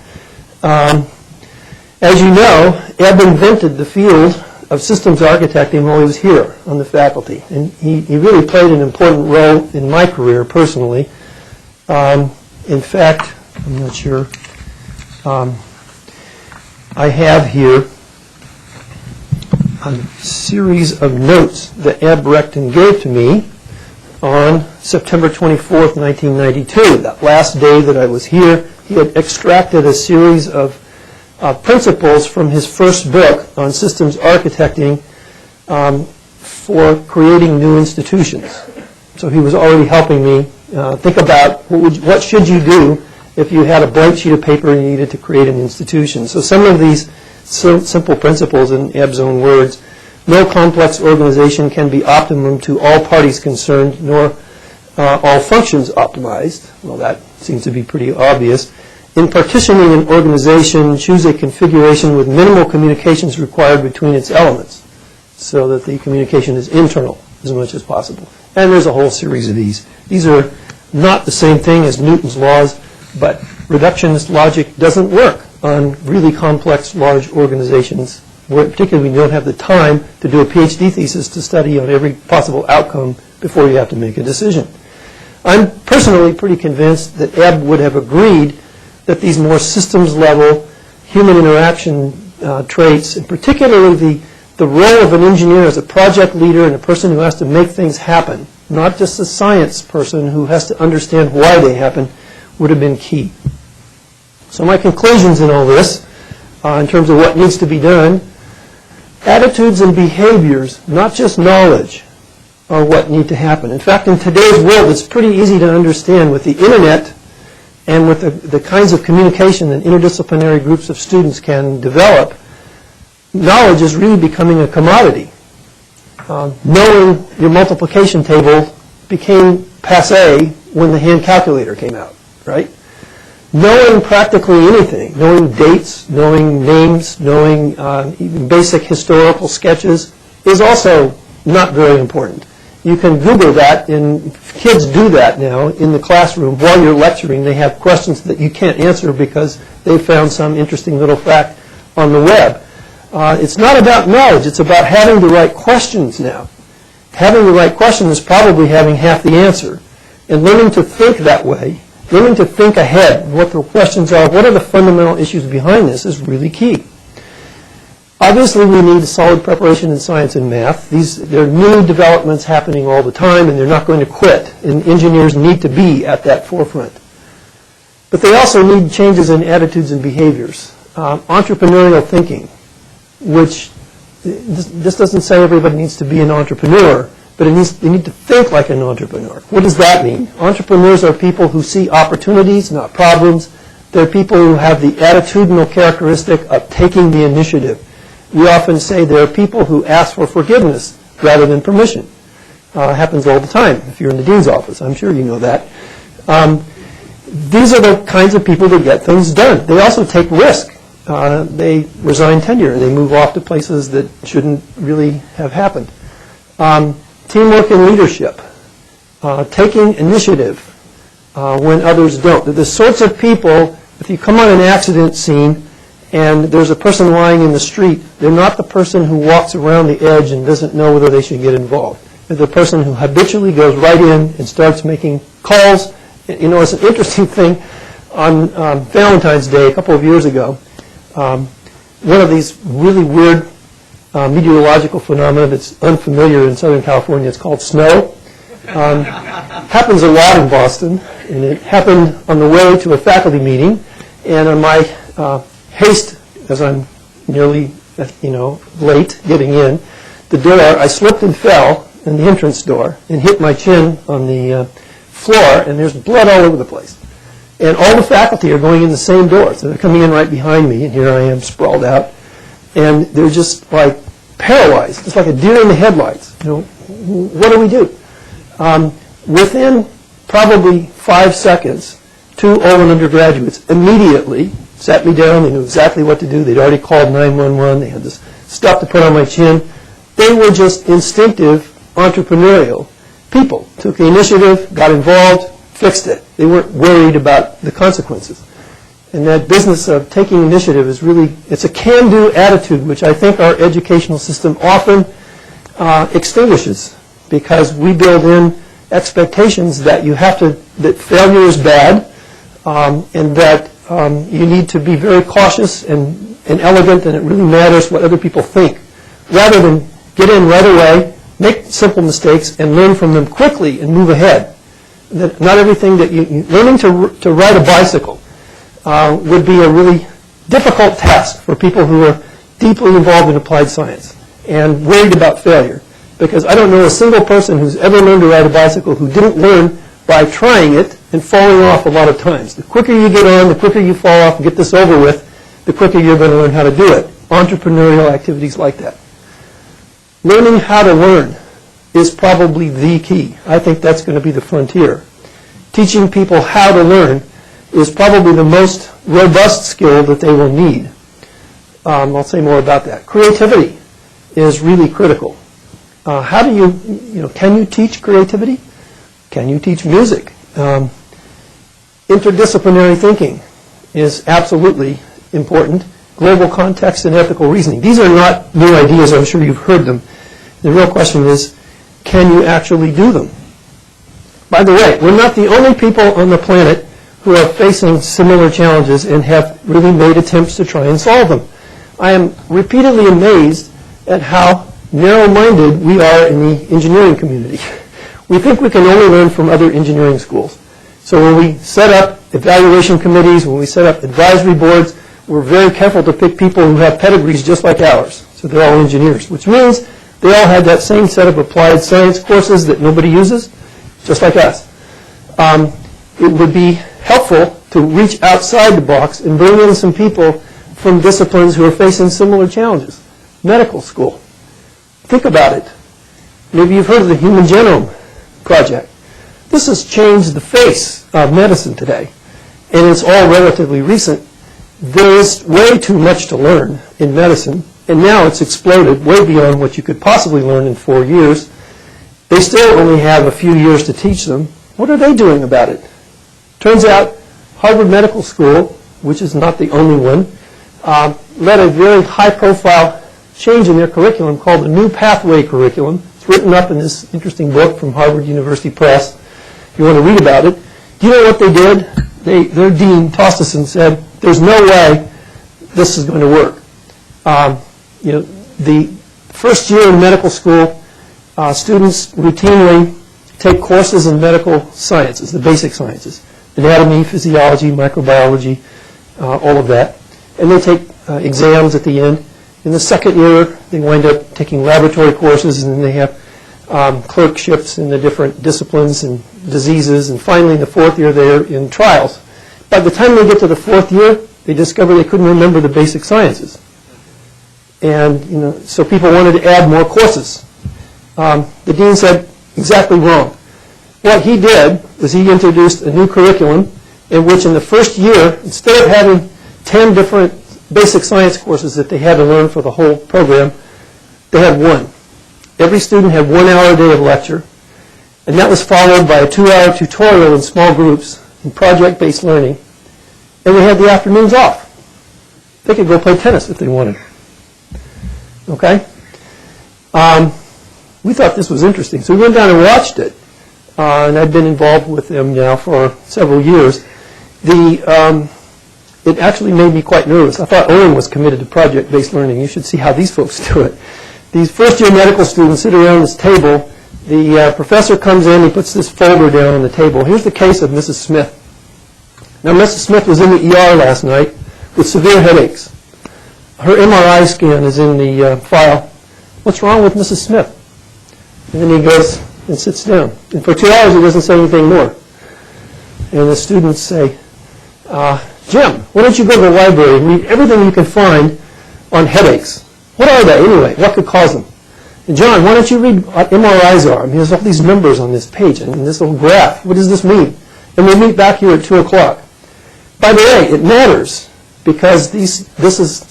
As you know, Eb invented the field of systems architecting while he was here on the faculty. And he really played an important role in my career personally. In fact, I'm not sure, I have here a series of notes that Eb Rechtin gave to me on September 24th, 1992. That last day that I was here, he had extracted a series of principles from his first book on systems architecting for creating new institutions. So he was already helping me think about what should you do if you had a blank sheet of paper and you needed to create an institution. So some of these simple principles in Eb's own words: no complex organization can be optimum to all parties concerned, nor all functions optimized. Well, that seems to be pretty obvious. In partitioning an organization, choose a configuration with minimal communications required between its elements, so that the communication is internal as much as possible. And there's a whole series of these. These are not the same thing as Newton's laws, but reductionist logic doesn't work on really complex, large organizations, where particularly when you don't have the time to do a PhD thesis to study on every possible outcome before you have to make a decision. I'm personally pretty convinced that Eb would have agreed that these more systems-level human interaction traits, and particularly the role of an engineer as a project leader and a person who has to make things happen, not just a science person who has to understand why they happen, would have been key. So my conclusions in all this, in terms of what needs to be done, attitudes and behaviors, not just knowledge, are what need to happen. In fact, in today's world, it's pretty easy to understand with the internet and with the kinds of communication that interdisciplinary groups of students can develop. Knowledge is really becoming a commodity. Knowing your multiplication table became passé when the hand calculator came out, right? Knowing practically anything, knowing dates, knowing names, knowing even basic historical sketches is also not very important. You can Google that, and kids do that now in the classroom while you're lecturing. They have questions that you can't answer because they found some interesting little fact on the web. It's not about knowledge, it's about having the right questions now. Having the right question is probably having half the answer. And learning to think that way, learning to think ahead, what the questions are, what are the fundamental issues behind this is really key. Obviously, we need solid preparation in science and math. There are new developments happening all the time, and they're not going to quit. And engineers need to be at that forefront. But they also need changes in attitudes and behaviors. Entrepreneurial thinking, which this doesn't say everybody needs to be an entrepreneur, but they need to think like an entrepreneur. What does that mean? Entrepreneurs are people who see opportunities, not problems. They're people who have the attitudinal characteristic of taking the initiative. We often say there are people who ask for forgiveness rather than permission. Happens all the time if you're in the dean's office. I'm sure you know that. These are the kinds of people that get things done. They also take risk. They resign tenure. They move off to places that shouldn't really have happened. Teamwork and leadership. Taking initiative when others don't. They're the sorts of people, if you come on an accident scene and there's a person lying in the street, they're not the person who walks around the edge and doesn't know whether they should get involved. They're the person who habitually goes right in and starts making calls. You know, it's an interesting thing. On Valentine's Day a couple of years ago, one of these really weird meteorological phenomena that's unfamiliar in Southern California, it's called snow. Happens a lot in Boston, and it happened on the way to a faculty meeting. And on my haste, as I'm nearly, late getting in, the door, I slipped and fell in the entrance door and hit my chin on the floor, and there's blood all over the place. And all the faculty are going in the same door, so they're coming in right behind me, and here I am sprawled out. And they're just like paralyzed. It's like a deer in the headlights. What do we do? Within probably 5 seconds, 2 Olin undergraduates immediately sat me down. They knew exactly what to do. They'd already called 911. They had this stuff to put on my chin. They were just instinctive, entrepreneurial people. Took the initiative, got involved, fixed it. They weren't worried about the consequences. And that business of taking initiative is really, it's a can-do attitude, which I think our educational system often extinguishes, because we build in expectations that that failure is bad, and that you need to be very cautious and elegant, and it really matters what other people think, rather than get in right away, make simple mistakes, and learn from them quickly and move ahead. That not everything that learning to ride a bicycle would be a really difficult task for people who are deeply involved in applied science and worried about failure. Because I don't know a single person who's ever learned to ride a bicycle who didn't learn by trying it and falling off a lot of times. The quicker you get on, the quicker you fall off and get this over with, the quicker you're going to learn how to do it. Entrepreneurial activities like that. Learning how to learn is probably the key. I think that's going to be the frontier. Teaching people how to learn is probably the most robust skill that they will need. I'll say more about that. Creativity is really critical. How do can you teach creativity? Can you teach music? Interdisciplinary thinking is absolutely important. Global context and ethical reasoning. These are not new ideas. I'm sure you've heard them. The real question is, can you actually do them? By the way, we're not the only people on the planet who are facing similar challenges and have really made attempts to try and solve them. I am repeatedly amazed at how narrow-minded we are in the engineering community. We think we can only learn from other engineering schools. So when we set up evaluation committees, when we set up advisory boards, we're very careful to pick people who have pedigrees just like ours. So they're all engineers, which means they all had that same set of applied science courses that nobody uses, just like us. It would be helpful to reach outside the box and bring in some people from disciplines who are facing similar challenges. Medical school. Think about it. Maybe you've heard of the Human Genome Project. This has changed the face of medicine today, and it's all relatively recent. There is way too much to learn in medicine, and now it's exploded way beyond what you could possibly learn in 4 years. They still only have a few years to teach them. What are they doing about it? Turns out Harvard Medical School, which is not the only one, led a very high-profile change in their curriculum called the New Pathway Curriculum. It's written up in this interesting book from Harvard University Press. If you want to read about it, do you know what they did? Their dean tossed us and said, there's no way this is going to work. The first year in medical school, students routinely take courses in medical sciences, the basic sciences, anatomy, physiology, microbiology, all of that. And they take exams at the end. In the second year, they wind up taking laboratory courses, and then they have clerkships in the different disciplines and diseases. And finally, in the fourth year, they're in trials. By the time they get to the fourth year, they discover they couldn't remember the basic sciences. And so people wanted to add more courses. The dean said, exactly wrong. What he did was he introduced a new curriculum in which in the first year, instead of having 10 different basic science courses that they had to learn for the whole program, they had one. Every student had 1 hour a day of lecture, and that was followed by a 2-hour tutorial in small groups in project-based learning, and they had the afternoons off. They could go play tennis if they wanted. Okay? We thought this was interesting, so we went down and watched it, and I've been involved with them now for several years. It actually made me quite nervous. I thought Olin was committed to project-based learning. You should see how these folks do it. These first-year medical students sit around this table. The professor comes in, he puts this folder down on the table. Here's the case of Mrs. Smith. Now, Mrs. Smith was in the ER last night with severe headaches. Her MRI scan is in the file. What's wrong with Mrs. Smith? And then he goes and sits down. And for 2 hours, he doesn't say anything more. And the students say, Jim, why don't you go to the library and read everything you can find on headaches? What are they anyway? What could cause them? And John, why don't you read what MRIs are? I mean, there's all these numbers on this page and this little graph. What does this mean? And we'll meet back here at 2 o'clock. By the way, it matters because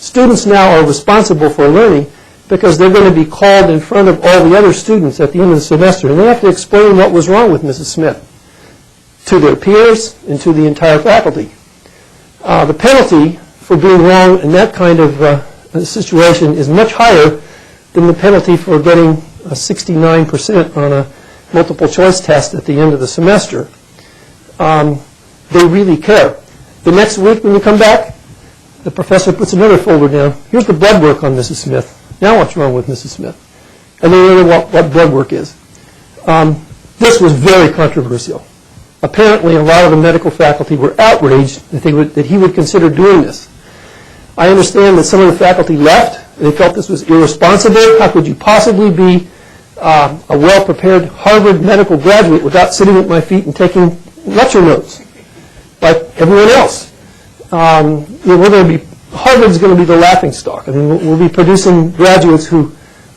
students now are responsible for learning because they're going to be called in front of all the other students at the end of the semester, and they have to explain what was wrong with Mrs. Smith to their peers and to the entire faculty. The penalty for being wrong in that kind of situation is much higher than the penalty for getting a 69% on a multiple choice test at the end of the semester. They really care. The next week when you come back, the professor puts another folder down. Here's the blood work on Mrs. Smith. Now what's wrong with Mrs. Smith? And they know what blood work is. This was very controversial. Apparently, a lot of the medical faculty were outraged that he would consider doing this. I understand that some of the faculty left. They felt this was irresponsible. How could you possibly be a well-prepared Harvard medical graduate without sitting at my feet and taking lecture notes like everyone else? Harvard's going to be the laughingstock. I mean, we'll be producing graduates who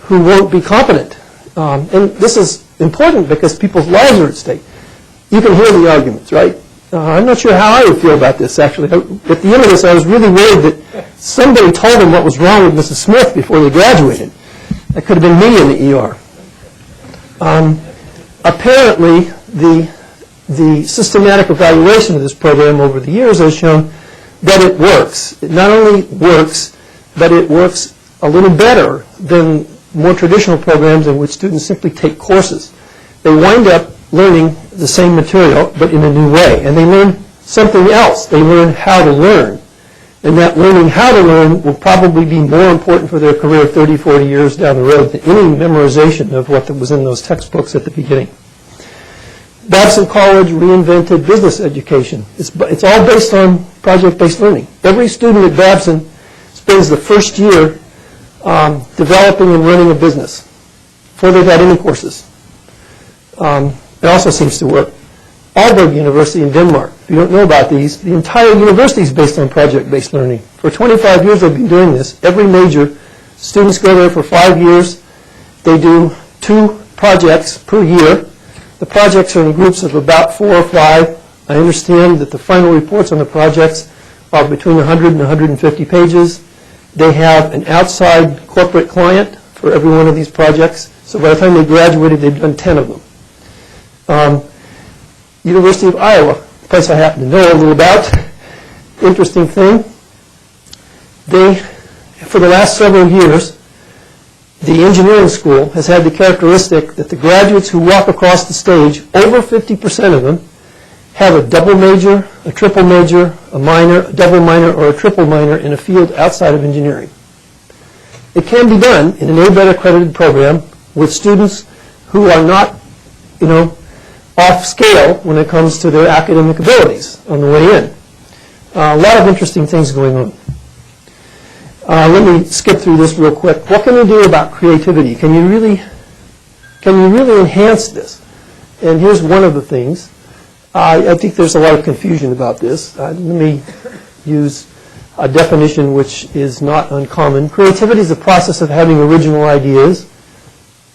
won't be competent. And this is important because people's lives are at stake. You can hear the arguments, right? I'm not sure how I would feel about this, actually. At the end of this, I was really worried that somebody told them what was wrong with Mrs. Smith before they graduated. That could have been me in the ER. Apparently, the systematic evaluation of this program over the years has shown that it works. It not only works, but it works a little better than more traditional programs in which students simply take courses. They wind up learning the same material, but in a new way. And they learn something else. They learn how to learn. And that learning how to learn will probably be more important for their career 30, 40 years down the road than any memorization of what was in those textbooks at the beginning. Babson College reinvented business education. It's all based on project-based learning. Every student at Babson spends the first year developing and running a business before they've had any courses. It also seems to work. Aalborg University in Denmark, if you don't know about these, the entire university is based on project-based learning. For 25 years they've been doing this. Every major, students go there for 5 years. They do 2 projects per year. The projects are in groups of about 4 or 5. I understand that the final reports on the projects are between 100 and 150 pages. They have an outside corporate client for every one of these projects. So by the time they graduated, they've done 10 of them. University of Iowa, a place I happen to know a little about. Interesting thing. They, for the last several years, the engineering school has had the characteristic that the graduates who walk across the stage, over 50% of them, have a double major, a triple major, a minor, a double minor, or a triple minor in a field outside of engineering. It can be done in an ABET accredited program with students who are not, off scale when it comes to their academic abilities on the way in. A lot of interesting things going on. Let me skip through this real quick. What can we do about creativity? Can you really enhance this? And here's one of the things. I think there's a lot of confusion about this. Let me use a definition which is not uncommon. Creativity is the process of having original ideas.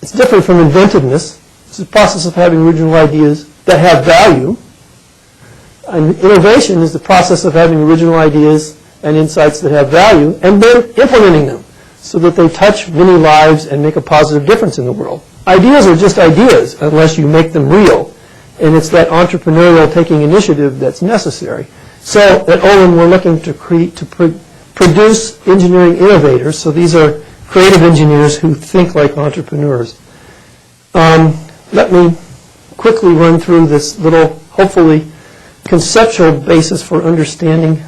It's different from inventiveness. It's the process of having original ideas that have value. And innovation is the process of having original ideas and insights that have value and then implementing them so that they touch many lives and make a positive difference in the world. Ideas are just ideas unless you make them real. And it's that entrepreneurial taking initiative that's necessary. So at Olin, we're looking to produce engineering innovators. So these are creative engineers who think like entrepreneurs. Let me quickly run through this little, hopefully, conceptual basis for understanding,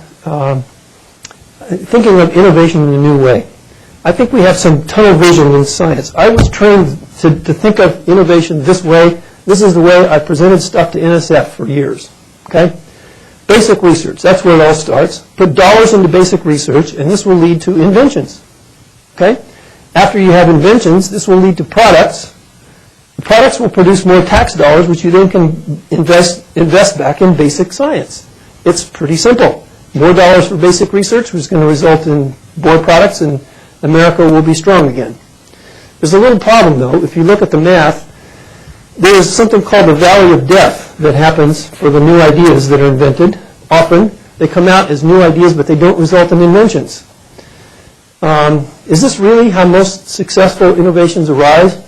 thinking of innovation in a new way. I think we have some tunnel vision in science. I was trained to think of innovation this way. This is the way I presented stuff to NSF for years. Okay? Basic research, that's where it all starts. Put dollars into basic research, and this will lead to inventions. Okay? After you have inventions, this will lead to products. The products will produce more tax dollars, which you then can invest back in basic science. It's pretty simple. More dollars for basic research, which is going to result in more products, and America will be strong again. There's a little problem, though. If you look at the math, there's something called the valley of death that happens for the new ideas that are invented. Often, they come out as new ideas, but they don't result in inventions. Is this really how most successful innovations arise?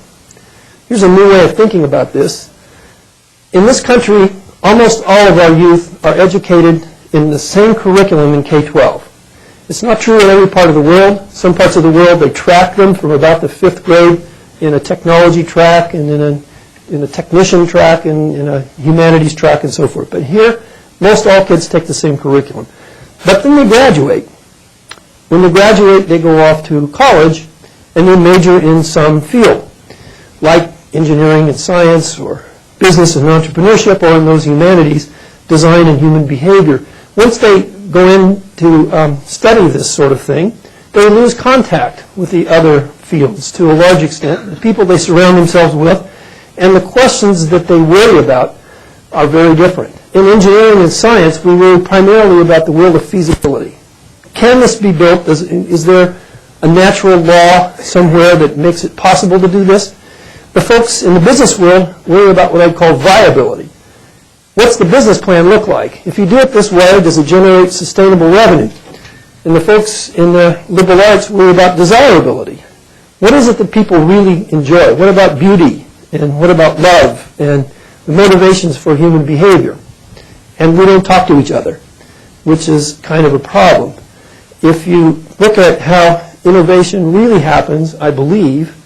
Here's a new way of thinking about this. In this country, almost all of our youth are educated in the same curriculum in K-12. It's not true in every part of the world. Some parts of the world, they track them from about the 5th grade in a technology track and in a technician track and in a humanities track and so forth. But here, most all kids take the same curriculum. But then they graduate. When they graduate, they go off to college and they major in some field, like engineering and science or business and entrepreneurship, or in those humanities, design and human behavior. Once they go in to study this sort of thing, they lose contact with the other fields to a large extent, the people they surround themselves with, and the questions that they worry about are very different. In engineering and science, we worry primarily about the world of feasibility. Can this be built? Is there a natural law somewhere that makes it possible to do this? The folks in the business world worry about what I'd call viability. What's the business plan look like? If you do it this way, does it generate sustainable revenue? And the folks in the liberal arts worry about desirability. What is it that people really enjoy? What about beauty? And what about love? And the motivations for human behavior? And we don't talk to each other, which is kind of a problem. If you look at how innovation really happens, I believe,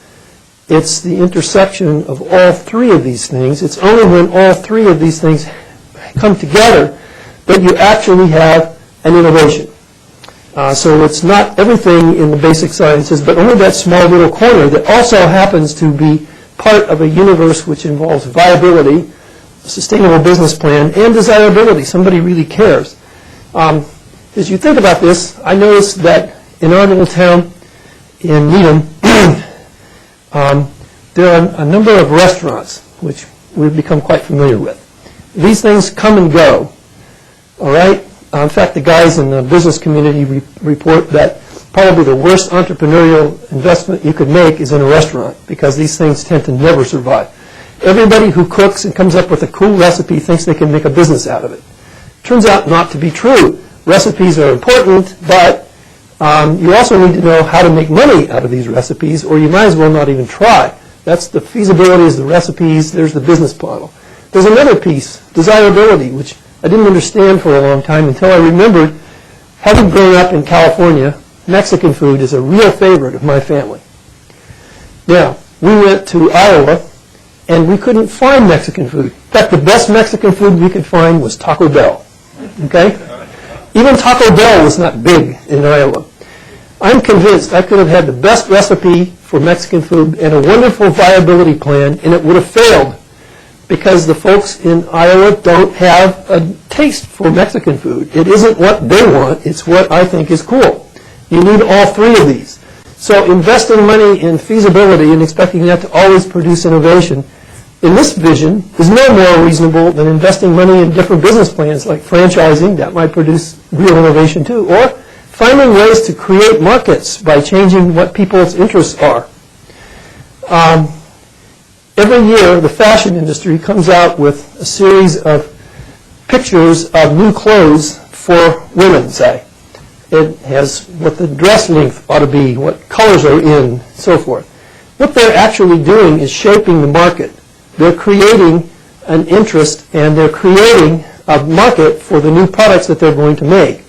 it's the intersection of all three of these things. It's only when all three of these things come together that you actually have an innovation. So it's not everything in the basic sciences, but only that small little corner that also happens to be part of a universe which involves viability, a sustainable business plan, and desirability. Somebody really cares. As you think about this, I noticed that in our little town in Needham, there are a number of restaurants which we've become quite familiar with. These things come and go, all right? In fact, the guys in the business community report that probably the worst entrepreneurial investment you could make is in a restaurant because these things tend to never survive. Everybody who cooks and comes up with a cool recipe thinks they can make a business out of it. Turns out not to be true. Recipes are important, but you also need to know how to make money out of these recipes, or you might as well not even try. That's the feasibility is the recipes, there's the business model. There's another piece, desirability, which I didn't understand for a long time until I remembered, having grown up in California, Mexican food is a real favorite of my family. Now, we went to Iowa, and we couldn't find Mexican food. In fact, the best Mexican food we could find was Taco Bell. Okay? Even Taco Bell was not big in Iowa. I'm convinced I could have had the best recipe for Mexican food and a wonderful viability plan, and it would have failed because the folks in Iowa don't have a taste for Mexican food. It isn't what they want, it's what I think is cool. You need all three of these. So investing money in feasibility and expecting that to always produce innovation in this vision is no more reasonable than investing money in different business plans like franchising, that might produce real innovation too, or finding ways to create markets by changing what people's interests are. Every year, the fashion industry comes out with a series of pictures of new clothes for women, say. It has what the dress length ought to be, what colors are in, so forth. What they're actually doing is shaping the market. They're creating an interest and they're creating a market for the new products that they're going to make.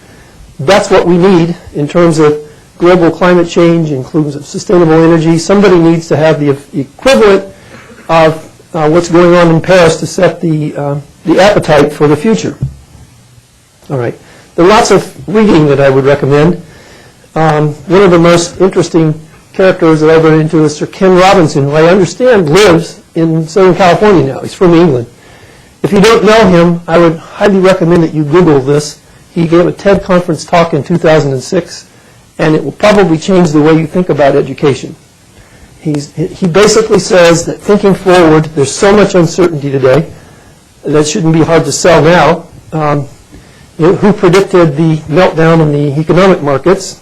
That's what we need in terms of global climate change, in terms of sustainable energy. Somebody needs to have the equivalent of what's going on in Paris to set the appetite for the future. All right. There are lots of reading that I would recommend. One of the most interesting characters that I've run into is Sir Ken Robinson, who I understand lives in Southern California now. He's from England. If you don't know him, I would highly recommend that you Google this. He gave a TED conference talk in 2006, and it will probably change the way you think about education. He basically says that thinking forward, there's so much uncertainty today, that shouldn't be hard to sell now. Who predicted the meltdown in the economic markets?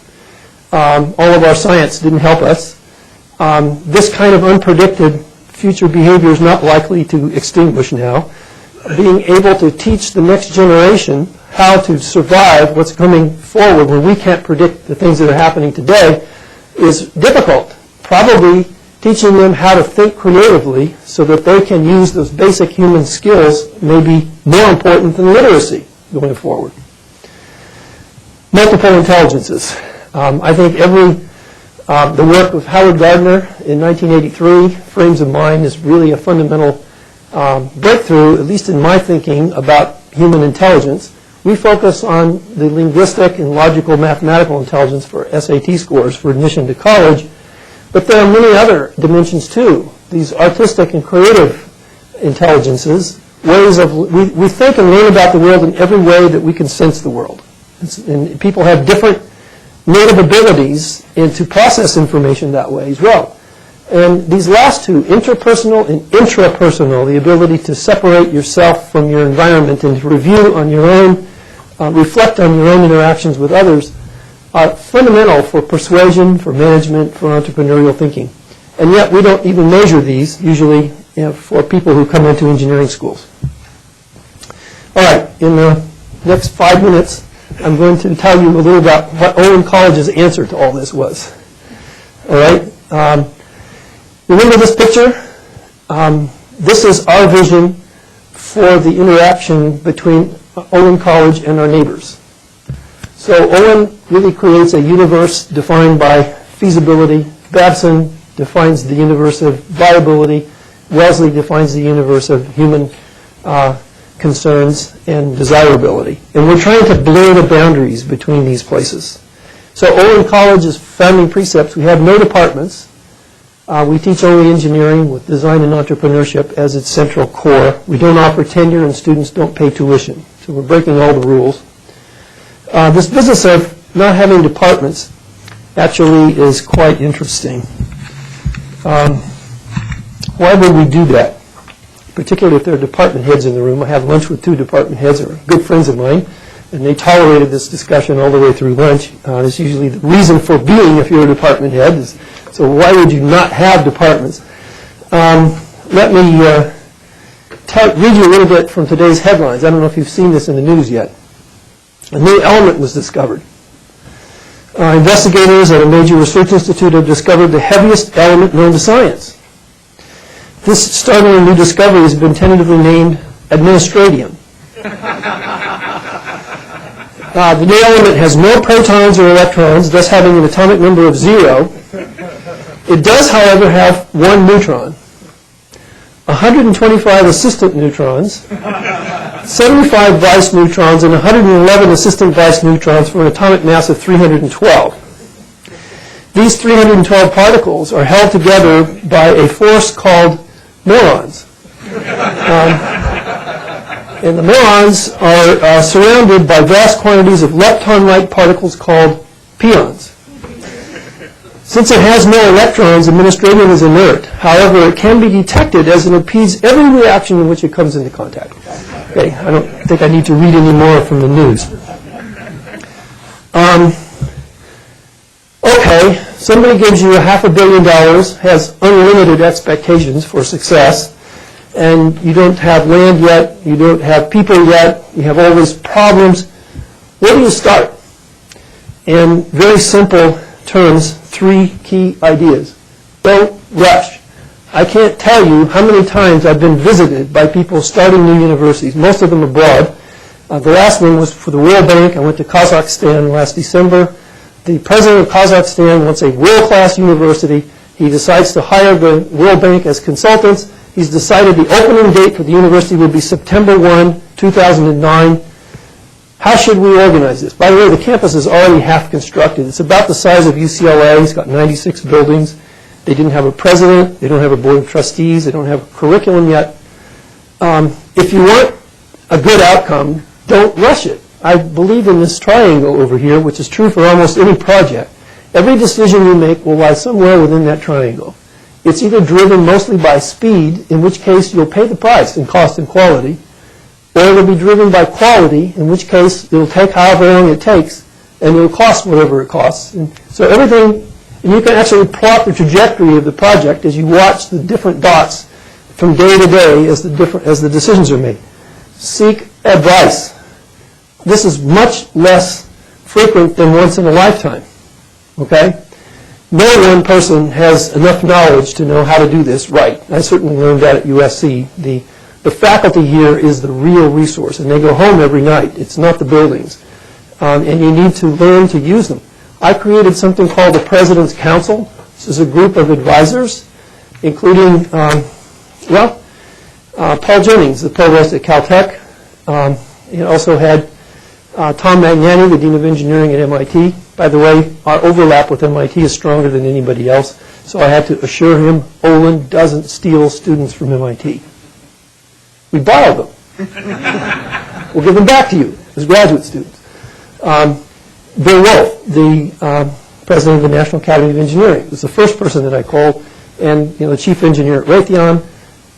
All of our science didn't help us. This kind of unpredicted future behavior is not likely to extinguish now. Being able to teach the next generation how to survive what's coming forward when we can't predict the things that are happening today is difficult. Probably teaching them how to think creatively so that they can use those basic human skills may be more important than literacy going forward. Multiple intelligences. I think the work of Howard Gardner in 1983, Frames of Mind, is really a fundamental breakthrough, at least in my thinking, about human intelligence. We focus on the linguistic and logical mathematical intelligence for SAT scores for admission to college, but there are many other dimensions too. These artistic and creative intelligences, ways of, we think and learn about the world in every way that we can sense the world. And people have different native abilities and to process information that way as well. And these last two, interpersonal and intrapersonal, the ability to separate yourself from your environment and to review on your own, reflect on your own interactions with others, are fundamental for persuasion, for management, for entrepreneurial thinking. And yet we don't even measure these, usually, for people who come into engineering schools. All right, in the next 5 minutes, I'm going to tell you a little about what Olin College's answer to all this was. All right? Remember this picture? This is our vision for the interaction between Olin College and our neighbors. So Olin really creates a universe defined by feasibility. Babson defines the universe of viability. Wellesley defines the universe of human concerns and desirability. And we're trying to blur the boundaries between these places. So Olin College's founding precepts, we have no departments. We teach only engineering with design and entrepreneurship as its central core. We don't offer tenure and students don't pay tuition. So we're breaking all the rules. This business of not having departments actually is quite interesting. Why would we do that? Particularly if there are department heads in the room. I have lunch with 2 department heads who are good friends of mine, and they tolerated this discussion all the way through lunch. It's usually the reason for being if you're a department head. So why would you not have departments? Let me read you a little bit from today's headlines. I don't know if you've seen this in the news yet. A new element was discovered. Investigators at a major research institute have discovered the heaviest element known to science. This startling new discovery has been tentatively named administratium. The new element has no protons or electrons, thus having an atomic number of 0. It does, however, have 1 neutron, 125 assistant neutrons, 75 vice neutrons, and 111 assistant vice neutrons for an atomic mass of 312. These 312 particles are held together by a force called muons. And the muons are surrounded by vast quantities of lepton-like particles called pions. Since it has no electrons, administradium is inert. However, it can be detected as it impedes every reaction in which it comes into contact. Okay, I don't think I need to read any more from the news. Okay, somebody gives you $500 million, has unlimited expectations for success, and you don't have land yet, you don't have people yet, you have all these problems. Where do you start? In very simple terms, 3 key ideas. Don't rush. I can't tell you how many times I've been visited by people starting new universities, most of them abroad. The last one was for the World Bank. I went to Kazakhstan last December. The president of Kazakhstan wants a world-class university. He decides to hire the World Bank as consultants. He's decided the opening date for the university will be September 1, 2009. How should we organize this? By the way, the campus is already half constructed. It's about the size of UCLA. It's got 96 buildings. They didn't have a president. They don't have a board of trustees. They don't have a curriculum yet. If you want a good outcome, don't rush it. I believe in this triangle over here, which is true for almost any project. Every decision you make will lie somewhere within that triangle. It's either driven mostly by speed, in which case you'll pay the price in cost and quality, or it'll be driven by quality, in which case it'll take however long it takes, and it'll cost whatever it costs. And so everything, and you can actually plot the trajectory of the project as you watch the different dots from day to day as the decisions are made. Seek advice. This is much less frequent than once in a lifetime. Okay? No one person has enough knowledge to know how to do this right. I certainly learned that at USC. The faculty here is the real resource, and they go home every night. It's not the buildings. And you need to learn to use them. I created something called the President's Council. This is a group of advisors, including, Paul Jennings, the provost at Caltech. He also had Tom Magnani, the Dean of Engineering at MIT. By the way, our overlap with MIT is stronger than anybody else, so I had to assure him Olin doesn't steal students from MIT. We borrow them. We'll give them back to you as graduate students. Bill Wolf, the president of the National Academy of Engineering, was the first person that I called, and the chief engineer at Rechtin.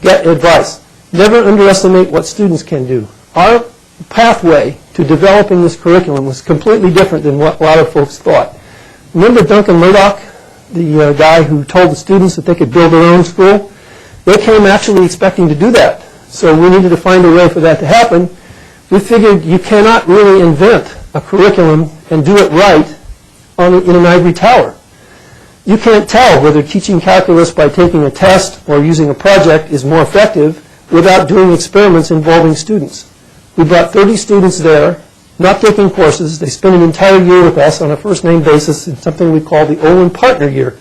Get advice. Never underestimate what students can do. Our pathway to developing this curriculum was completely different than what a lot of folks thought. Remember Duncan Murdoch, the guy who told the students that they could build their own school? They came actually expecting to do that. So we needed to find a way for that to happen. We figured you cannot really invent a curriculum and do it right in an ivory tower. You can't tell whether teaching calculus by taking a test or using a project is more effective without doing experiments involving students. We brought 30 students there, not taking courses. They spent an entire year with us on a first-name basis in something we call the Olin Partner Year.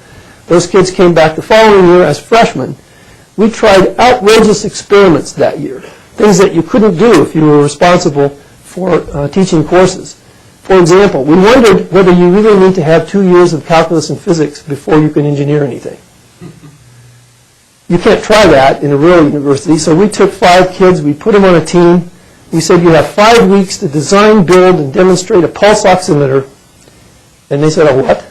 Those kids came back the following year as freshmen. We tried outrageous experiments that year, things that you couldn't do if you were responsible for teaching courses. For example, we wondered whether you really need to have 2 years of calculus and physics before you can engineer anything. You can't try that in a real university, so we took 5 kids, we put them on a team. We said you have 5 weeks to design, build, and demonstrate a pulse oximeter. And they said, a what?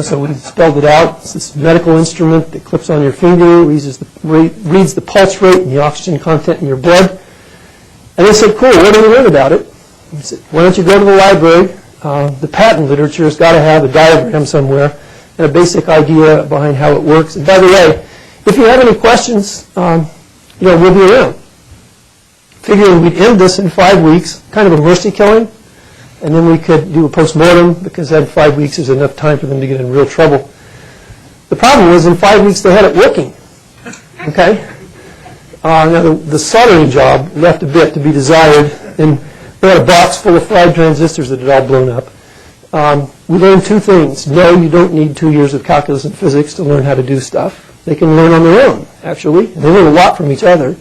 So we spelled it out. It's this medical instrument that clips on your finger, reads the pulse rate and the oxygen content in your blood. And they said, cool, what do we learn about it? We said, why don't you go to the library? The patent literature has got to have a diagram somewhere and a basic idea behind how it works. And by the way, if you have any questions, we'll be around. Figuring we'd end this in 5 weeks, kind of a mercy killing, and then we could do a post-mortem because that 5 weeks is enough time for them to get in real trouble. The problem was in 5 weeks they had it working. Okay? Now the soldering job left a bit to be desired, and we had a box full of fried transistors that had all blown up. We learned 2 things. No, you don't need 2 years of calculus and physics to learn how to do stuff. They can learn on their own, actually. They learn a lot from each other.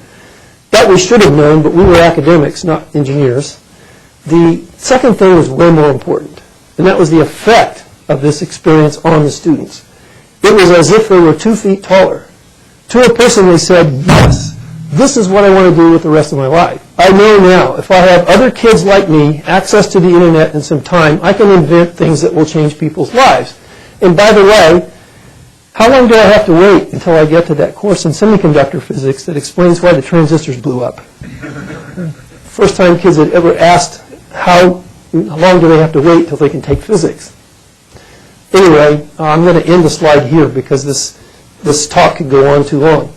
That we should have known, but we were academics, not engineers. The second thing was way more important, and that was the effect of this experience on the students. It was as if they were 2 feet taller. To a person, they said, yes, this is what I want to do with the rest of my life. I know now, if I have other kids like me, access to the internet and some time, I can invent things that will change people's lives. And by the way, how long do I have to wait until I get to that course in semiconductor physics that explains why the transistors blew up? First time kids had ever asked how long do they have to wait until they can take physics. Anyway, I'm going to end the slide here because this talk could go on too long.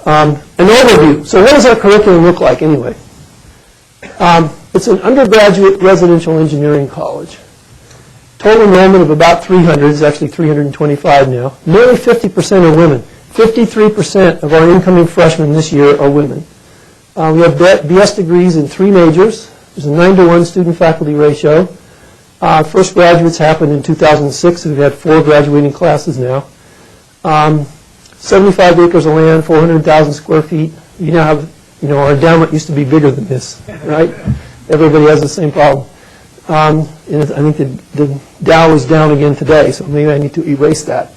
An overview. So what does our curriculum look like anyway? It's an undergraduate residential engineering college. Total enrollment of about 300, it's actually 325 now. Nearly 50% are women. 53% of our incoming freshmen this year are women. We have BS degrees in 3 majors. There's a 9-to-1 student-faculty ratio. First graduates happened in 2006. We've had 4 graduating classes now. 75 acres of land, 400,000 square feet. You now have, our endowment used to be bigger than this, right? Everybody has the same problem. And I think the Dow is down again today, so maybe I need to erase that.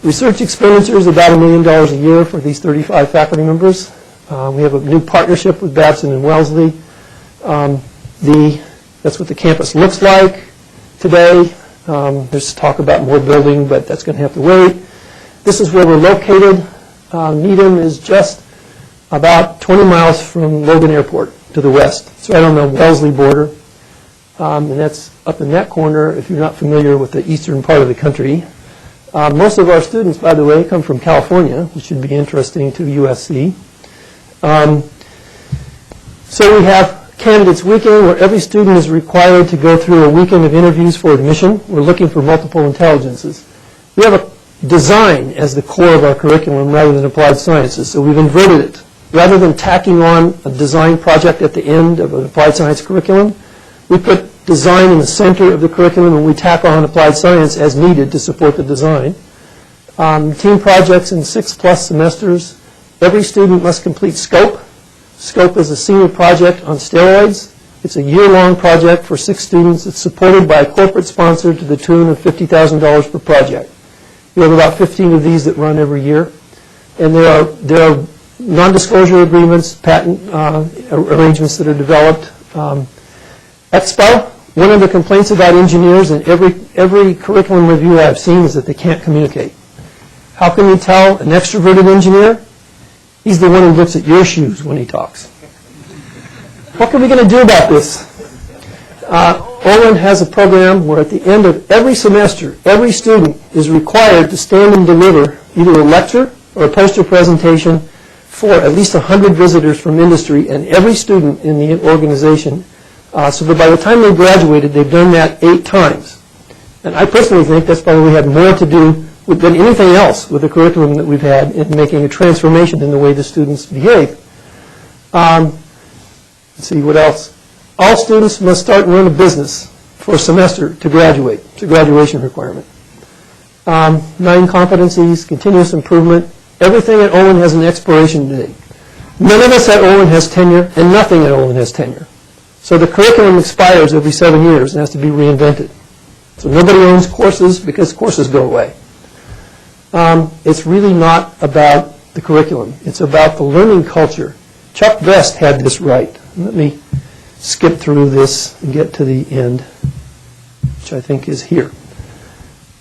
Research expenditures about $1 million a year for these 35 faculty members. We have a new partnership with Babson and Wellesley. That's what the campus looks like today. There's talk about more building, but that's going to have to wait. This is where we're located. Needham is just about 20 miles from Logan Airport to the west. It's right on the Wellesley border. And that's up in that corner if you're not familiar with the eastern part of the country. Most of our students, by the way, come from California, which should be interesting to USC. So we have Candidates Weekend, where every student is required to go through a weekend of interviews for admission. We're looking for multiple intelligences. We have a design as the core of our curriculum rather than applied sciences, so we've inverted it. Rather than tacking on a design project at the end of an applied science curriculum, we put design in the center of the curriculum and we tack on applied science as needed to support the design. Team projects in 6+ semesters. Every student must complete SCOPE. SCOPE is a senior project on steroids. It's a year-long project for 6 students. It's supported by a corporate sponsor to the tune of $50,000 per project. We have about 15 of these that run every year. And there are non-disclosure agreements, patent arrangements that are developed. Expo, one of the complaints about engineers in every curriculum review I've seen is that they can't communicate. How can you tell an extroverted engineer? He's the one who looks at your shoes when he talks. What are we going to do about this? Olin has a program where at the end of every semester, every student is required to stand and deliver either a lecture or a poster presentation for at least 100 visitors from industry and every student in the organization. So that by the time they graduated, they've done that 8 times. And I personally think that's probably had more to do than anything else with the curriculum that we've had in making a transformation in the way the students behave. Let's see, what else? All students must start and run a business for a semester to graduate. It's a graduation requirement. 9 competencies, continuous improvement. Everything at Olin has an expiration date. None of us at Olin has tenure, and nothing at Olin has tenure. So the curriculum expires every 7 years and has to be reinvented. So nobody owns courses because courses go away. It's really not about the curriculum. It's about the learning culture. Chuck Vest had this right. Let me skip through this and get to the end, which I think is here.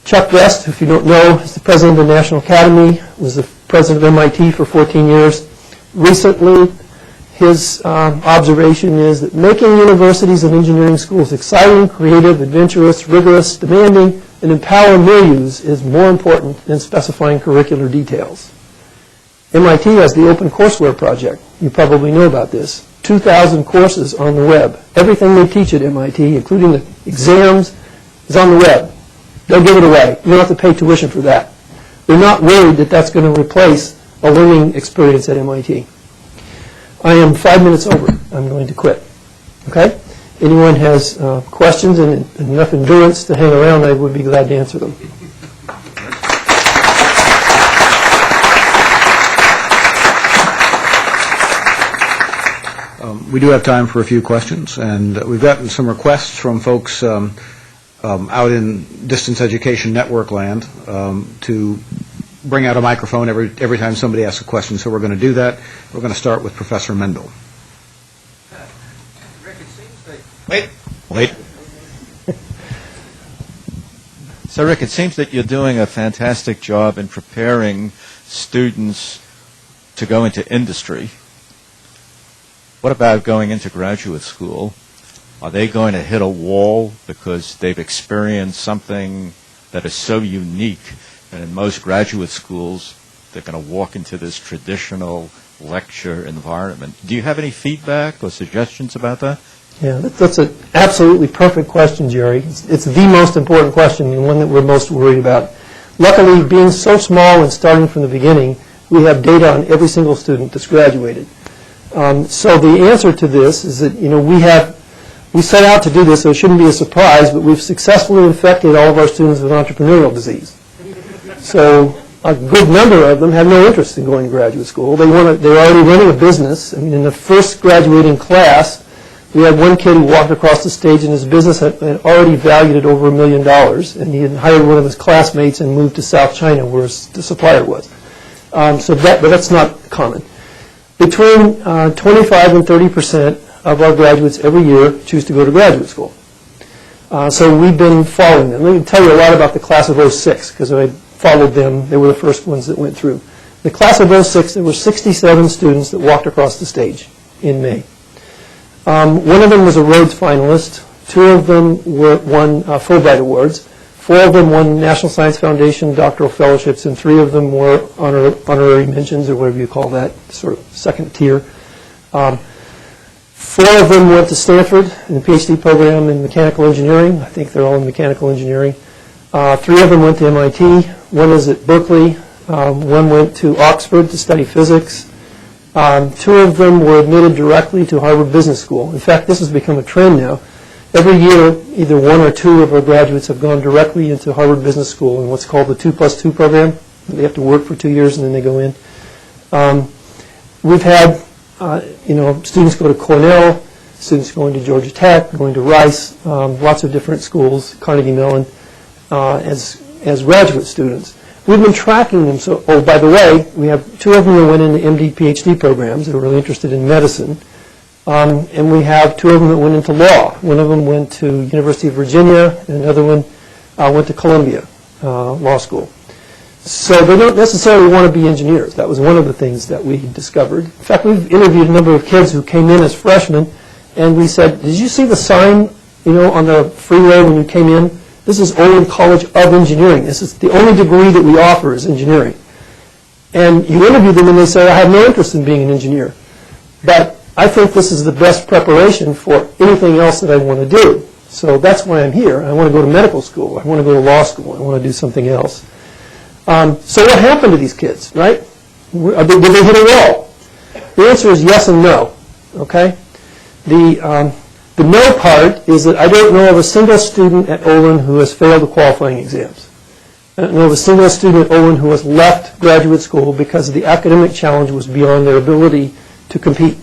Chuck Vest, if you don't know, is the president of the National Academy, was the president of MIT for 14 years. Recently, his observation is that making universities and engineering schools exciting, creative, adventurous, rigorous, demanding, and empower milieus is more important than specifying curricular details. MIT has the Open Courseware project. You probably know about this. 2,000 courses on the web. Everything they teach at MIT, including the exams, is on the web. They'll give it away. You don't have to pay tuition for that. They're not worried that that's going to replace a learning experience at MIT. I am 5 minutes over. I'm going to quit. Okay? Anyone has questions and enough endurance to hang around, I would be glad to answer them. We do have time for a few questions, and we've gotten some requests from folks out in distance education network land to bring out a microphone every time somebody asks a question. So we're going to do that. We're going to start with Professor Mendel. Rick, it seems that... Wait. So, Rick, it seems that you're doing a fantastic job in preparing students to go into industry. What about going into graduate school? Are they going to hit a wall because they've experienced something that is so unique? And in most graduate schools, they're going to walk into this traditional lecture environment. Do you have any feedback or suggestions about that? Yeah, that's an absolutely perfect question, Jerry. It's the most important question and one that we're most worried about. Luckily, being so small and starting from the beginning, we have data on every single student that's graduated. So the answer to this is that, we set out to do this, so it shouldn't be a surprise, but we've successfully infected all of our students with entrepreneurial disease. So a good number of them have no interest in going to graduate school. They're already running a business. I mean, in the first graduating class, we had one kid who walked across the stage and his business had already valued at over $1 million, and he had hired one of his classmates and moved to South China where the supplier was. But that's not common. Between 25 and 30% of our graduates every year choose to go to graduate school. So we've been following them. Let me tell you a lot about the class of 06, because I followed them. They were the first ones that went through. The class of 06, there were 67 students that walked across the stage in May. One of them was a Rhodes finalist. 2 of them won Fulbright Awards. 4 of them won National Science Foundation doctoral fellowships, and 3 of them were honorary mentions, or whatever you call that, sort of second tier. 4 of them went to Stanford in the PhD program in mechanical engineering. I think they're all in mechanical engineering. 3 of them went to MIT. 1 is at Berkeley. 1 went to Oxford to study physics. 2 of them were admitted directly to Harvard Business School. In fact, this has become a trend now. Every year, either 1 or 2 of our graduates have gone directly into Harvard Business School in what's called the 2+2 program. They have to work for 2 years and then they go in. We've had, students go to Cornell, students going to Georgia Tech, going to Rice, lots of different schools, Carnegie Mellon, as graduate students. We've been tracking them. So, by the way, we have 2 of them that went into MD, PhD programs that were really interested in medicine. And we have 2 of them that went into law. 1 of them went to University of Virginia, and another one went to Columbia Law School. So they don't necessarily want to be engineers. That was one of the things that we discovered. In fact, we've interviewed a number of kids who came in as freshmen, and we said, did you see the sign, on the freeway when you came in? This is Olin College of Engineering. This is the only degree that we offer is engineering. And you interview them and they say, I have no interest in being an engineer. But I think this is the best preparation for anything else that I want to do. So that's why I'm here. I want to go to medical school. I want to go to law school. I want to do something else. So what happened to these kids, right? Did they hit a wall? The answer is yes and no. Okay? The no part is that I don't know of a single student at Olin who has failed the qualifying exams. I don't know of a single student at Olin who has left graduate school because the academic challenge was beyond their ability to compete.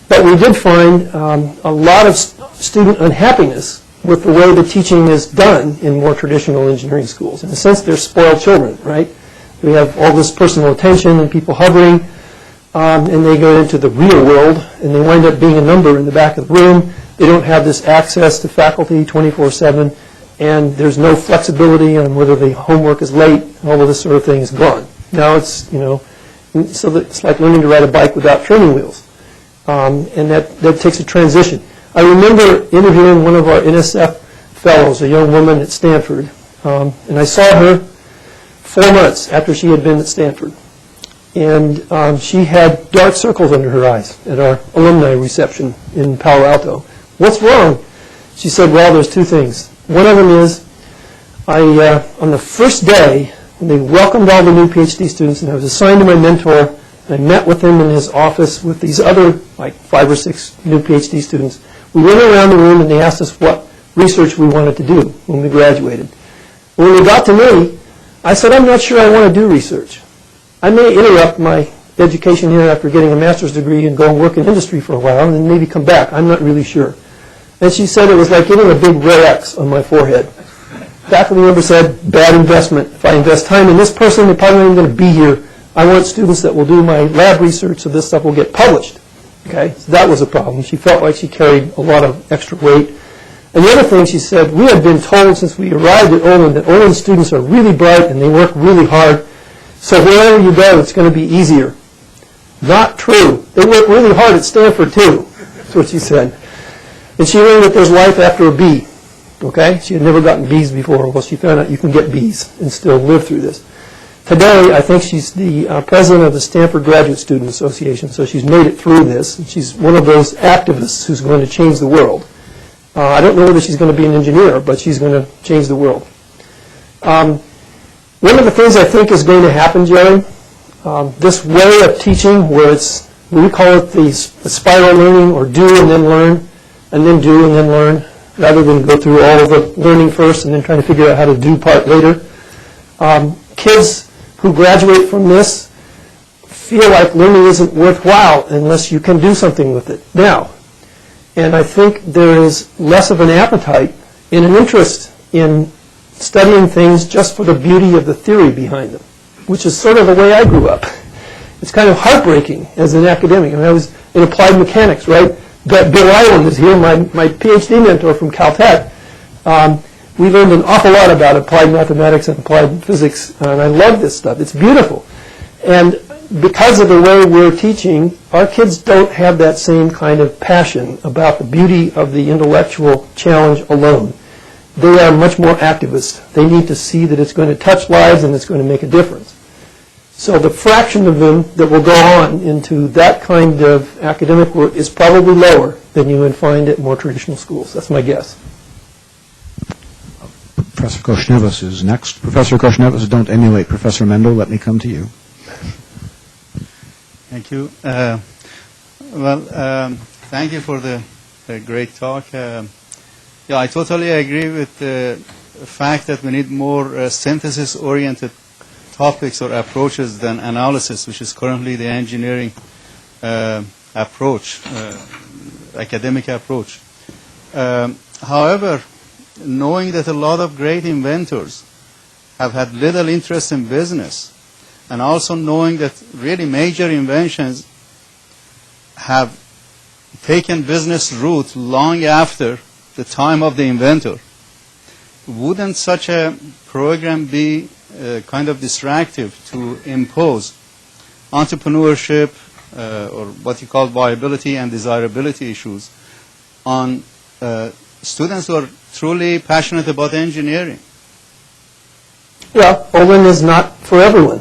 But we did find a lot of student unhappiness with the way the teaching is done in more traditional engineering schools. In a sense, they're spoiled children, right? We have all this personal attention and people hovering, and they go into the real world, and they wind up being a number in the back of the room. They don't have this access to faculty 24/7, and there's no flexibility on whether the homework is late. All of this sort of thing is gone. Now it's, so that it's like learning to ride a bike without training wheels. And that takes a transition. I remember interviewing one of our NSF fellows, a young woman at Stanford, and I saw her 4 months after she had been at Stanford. And she had dark circles under her eyes at our alumni reception in Palo Alto. What's wrong? She said, well, there's 2 things. One of them is, on the first day, when they welcomed all the new PhD students, and I was assigned to my mentor, and I met with him in his office with these other, like 5 or 6 new PhD students. We went around the room and they asked us what research we wanted to do when we graduated. When we got to me, I said, I'm not sure I want to do research. I may interrupt my education here after getting a master's degree and go and work in industry for a while and then maybe come back. I'm not really sure. And she said it was like getting a big red X on my forehead. Faculty member said, bad investment. If I invest time in this person, they're probably not even going to be here. I want students that will do my lab research so this stuff will get published. Okay, so that was a problem. She felt like she carried a lot of extra weight. And the other thing she said, we had been told since we arrived at Olin that Olin students are really bright and they work really hard. So wherever you go, it's going to be easier. Not true. They work really hard at Stanford too. That's what she said. And she learned that there's life after a B. Okay? She had never gotten B's before. Well, she found out you can get B's and still live through this. Today, I think she's the president of the Stanford Graduate Student Association, so she's made it through this. And she's one of those activists who's going to change the world. I don't know whether she's going to be an engineer, but she's going to change the world. One of the things I think is going to happen, Jerry, this way of teaching where it's, we call it the spiral learning, or do and then learn, and then do and then learn, rather than go through all of the learning first and then trying to figure out how to do part later. Kids who graduate from this feel like learning isn't worthwhile unless you can do something with it now. And I think there is less of an appetite and an interest in studying things just for the beauty of the theory behind them, which is sort of the way I grew up. It's kind of heartbreaking as an academic. I mean, I was in applied mechanics, right? Bill Island is here, my PhD mentor from Caltech. We learned an awful lot about applied mathematics and applied physics, and I love this stuff. It's beautiful. And because of the way we're teaching, our kids don't have that same kind of passion about the beauty of the intellectual challenge alone. They are much more activist. They need to see that it's going to touch lives and it's going to make a difference. So the fraction of them that will go on into that kind of academic work is probably lower than you would find at more traditional schools. That's my guess. Professor Koshnevas is next. Professor Koshnevas, don't emulate Professor Mendel. Let me come to you. Thank you. Thank you for the great talk. Yeah, I totally agree with the fact that we need more synthesis-oriented topics or approaches than analysis, which is currently the engineering approach, academic approach. However, knowing that a lot of great inventors have had little interest in business, and also knowing that really major inventions have taken business route long after the time of the inventor, wouldn't such a program be kind of distractive to impose entrepreneurship or what you call viability and desirability issues on students who are truly passionate about engineering? Well, Olin is not for everyone.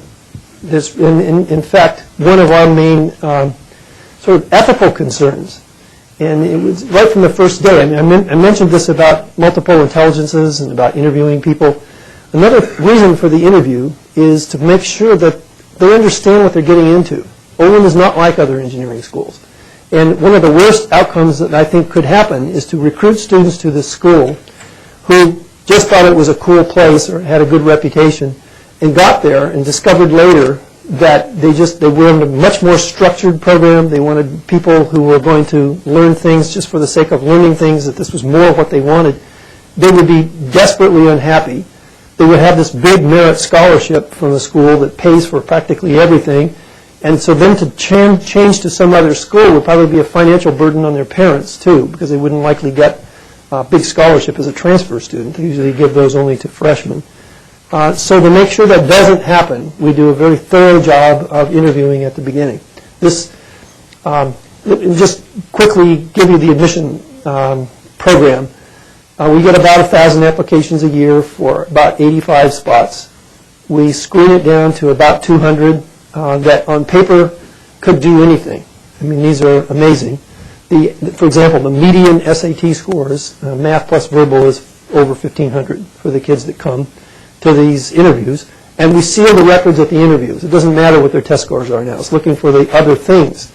In fact, one of our main sort of ethical concerns, and it was right from the first day. I mean, I mentioned this about multiple intelligences and about interviewing people. Another reason for the interview is to make sure that they understand what they're getting into. Olin is not like other engineering schools. And one of the worst outcomes that I think could happen is to recruit students to this school who just thought it was a cool place or had a good reputation and got there and discovered later that they wanted a much more structured program. They wanted people who were going to learn things just for the sake of learning things, that this was more of what they wanted. They would be desperately unhappy. They would have this big merit scholarship from the school that pays for practically everything. And so then to change to some other school would probably be a financial burden on their parents, too, because they wouldn't likely get a big scholarship as a transfer student. They usually give those only to freshmen. So to make sure that doesn't happen, we do a very thorough job of interviewing at the beginning. This, just quickly give you the admission program. We get about 1,000 applications a year for about 85 spots. We screen it down to about 200 that on paper could do anything. I mean, these are amazing. For example, the median SAT scores, math plus verbal, is over 1,500 for the kids that come to these interviews. And we seal the records at the interviews. It doesn't matter what their test scores are now. It's looking for the other things.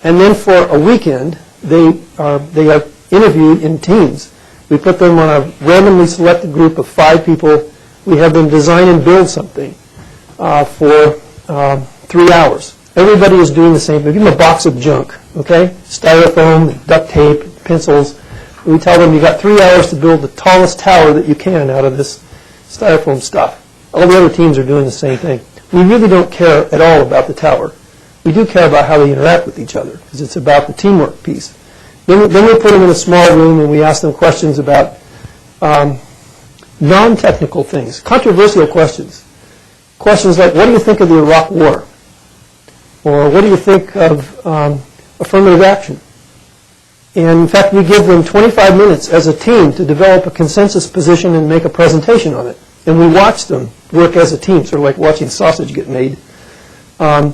And then for a weekend, they are interviewed in teams. We put them on a randomly selected group of 5 people. We have them design and build something for 3 hours. Everybody is doing the same thing. Give them a box of junk, okay? Styrofoam, duct tape, pencils. We tell them you got 3 hours to build the tallest tower that you can out of this styrofoam stuff. All the other teams are doing the same thing. We really don't care at all about the tower. We do care about how they interact with each other, because it's about the teamwork piece. Then we put them in a small room and we ask them questions about non-technical things, controversial questions. Questions like, what do you think of the Iraq War? Or what do you think of affirmative action? And in fact, we give them 25 minutes as a team to develop a consensus position and make a presentation on it. And we watch them work as a team, sort of like watching sausage get made. And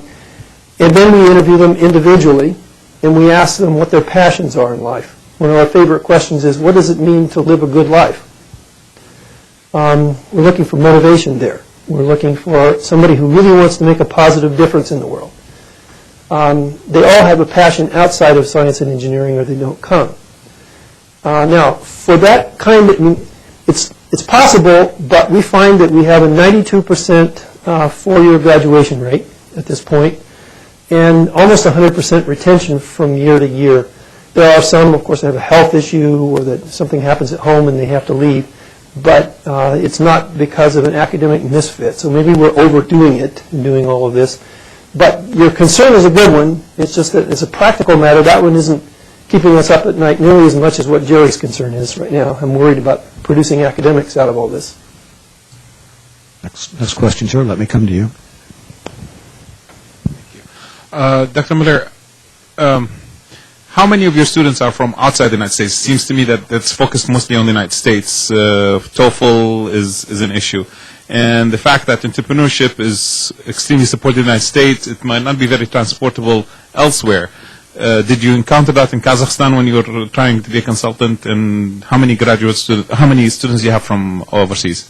then we interview them individually, and we ask them what their passions are in life. One of our favorite questions is, what does it mean to live a good life? We're looking for motivation there. We're looking for somebody who really wants to make a positive difference in the world. They all have a passion outside of science and engineering, or they don't come. Now, for that kind of, it's possible, but we find that we have a 92% four-year graduation rate at this point, and almost 100% retention from year to year. There are some, of course, that have a health issue or that something happens at home and they have to leave, but it's not because of an academic misfit. So maybe we're overdoing it in doing all of this. But your concern is a good one. It's just that it's a practical matter. That one isn't keeping us up at night nearly as much as what Jerry's concern is right now. I'm worried about producing academics out of all this. Next question, sir. Let me come to you. Dr. Miller, how many of your students are from outside the United States? It seems to me that it's focused mostly on the United States. TOEFL is an issue. And the fact that entrepreneurship is extremely supported in the United States, it might not be very transportable elsewhere. Did you encounter that in Kazakhstan when you were trying to be a consultant? And how many students do you have from overseas?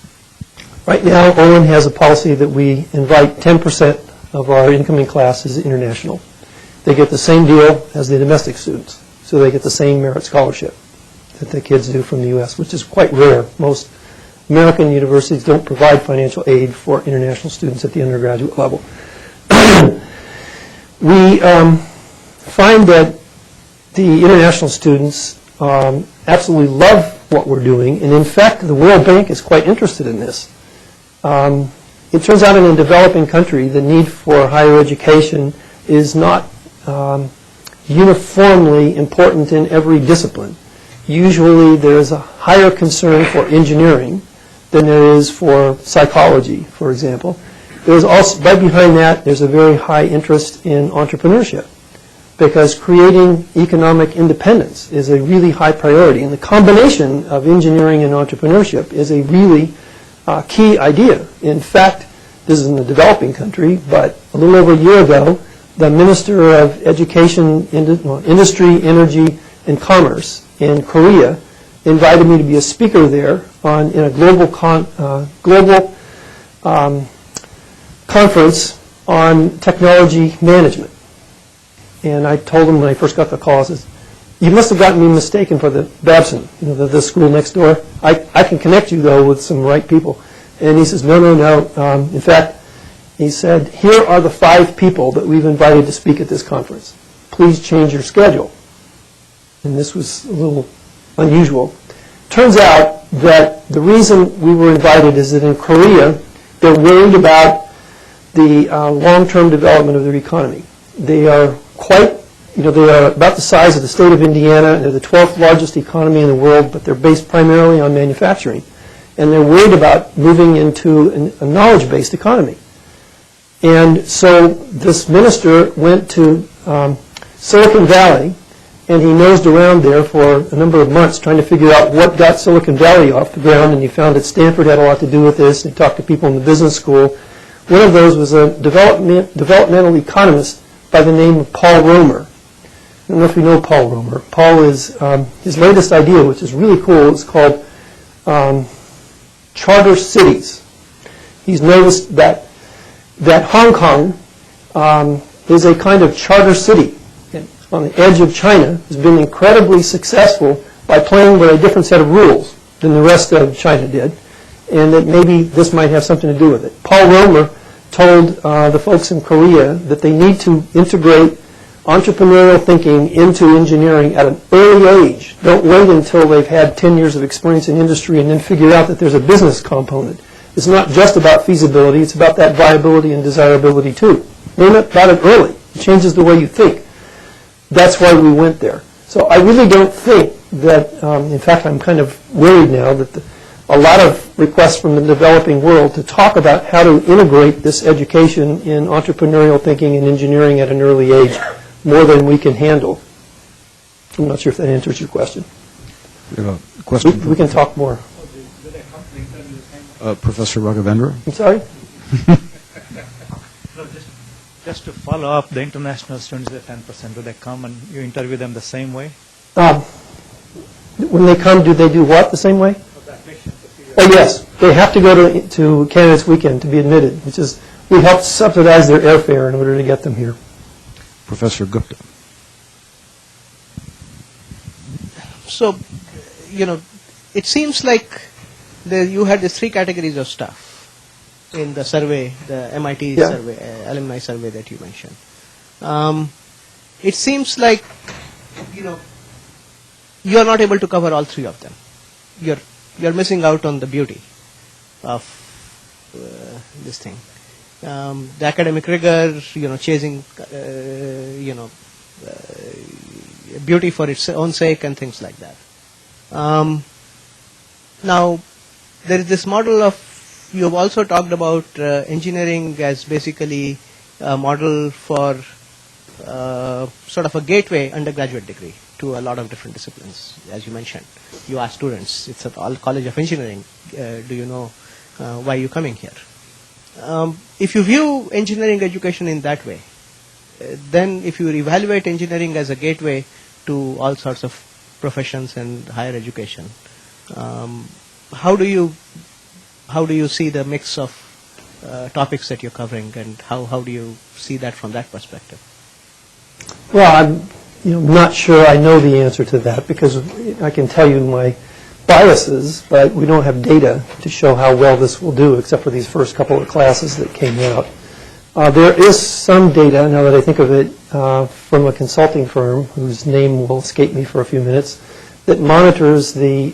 Right now, Olin has a policy that we invite 10% of our incoming class is international. They get the same deal as the domestic students, so they get the same merit scholarship that the kids do from the U.S., which is quite rare. Most American universities don't provide financial aid for international students at the undergraduate level. We find that the international students absolutely love what we're doing, and in fact, the World Bank is quite interested in this. It turns out in a developing country, the need for higher education is not uniformly important in every discipline. Usually there is a higher concern for engineering than there is for psychology, for example. There's also, right behind that, there's a very high interest in entrepreneurship, because creating economic independence is a really high priority. And the combination of engineering and entrepreneurship is a really key idea. In fact, this is in a developing country, but a little over a year ago, the Minister of Education, Industry, Energy, and Commerce in Korea invited me to be a speaker there in a global conference on technology management. And I told him when I first got the call, I said, you must have gotten me mistaken for the Babson, the school next door. I can connect you, though, with some right people. And he says, no. In fact, he said, here are the 5 people that we've invited to speak at this conference. Please change your schedule. And this was a little unusual. Turns out that the reason we were invited is that in Korea, they're worried about the long-term development of their economy. They are quite, they are about the size of the state of Indiana. They're the 12th largest economy in the world, but they're based primarily on manufacturing. And they're worried about moving into a knowledge-based economy. And so this minister went to Silicon Valley, and he nosed around there for a number of months trying to figure out what got Silicon Valley off the ground, and he found that Stanford had a lot to do with this, and he talked to people in the business school. One of those was a developmental economist by the name of Paul Romer. I don't know if you know Paul Romer. Paul is, his latest idea, which is really cool, is called charter cities. He's noticed that Hong Kong is a kind of charter city on the edge of China, has been incredibly successful by playing by a different set of rules than the rest of China did, and that maybe this might have something to do with it. Paul Romer told the folks in Korea that they need to integrate entrepreneurial thinking into engineering at an early age. Don't wait until they've had 10 years of experience in industry and then figure out that there's a business component. It's not just about feasibility, it's about that viability and desirability too. Learn about it early. It changes the way you think. That's why we went there. So I really don't think that, in fact, I'm kind of worried now that a lot of requests from the developing world to talk about how to integrate this education in entrepreneurial thinking and engineering at an early age more than we can handle. I'm not sure if that answers your question. We have a question. We can talk more. Professor Raghavendra? I'm sorry? Just to follow up, the international students, the 10%, do they come and you interview them the same way? When they come, do they do what the same way? Oh, yes. They have to go to Candidates Weekend to be admitted, which is, we help subsidize their airfare in order to get them here. Professor Gupta. So, it seems like you had these three categories of stuff in the survey, the MIT survey, alumni survey that you mentioned. It seems like, you are not able to cover all three of them. You're missing out on the beauty of this thing. The academic rigor, chasing, beauty for its own sake and things like that. Now, there is this model of, you have also talked about engineering as basically a model for sort of a gateway undergraduate degree to a lot of different disciplines, as you mentioned. You ask students, it's at all College of Engineering, do you know why you're coming here? If you view engineering education in that way, then if you evaluate engineering as a gateway to all sorts of professions and higher education, how do you see the mix of topics that you're covering, and how do you see that from that perspective? Well, I'm not sure I know the answer to that, because I can tell you my biases, but we don't have data to show how well this will do, except for these first couple of classes that came out. There is some data, now that I think of it, from a consulting firm whose name will escape me for a few minutes, that monitors the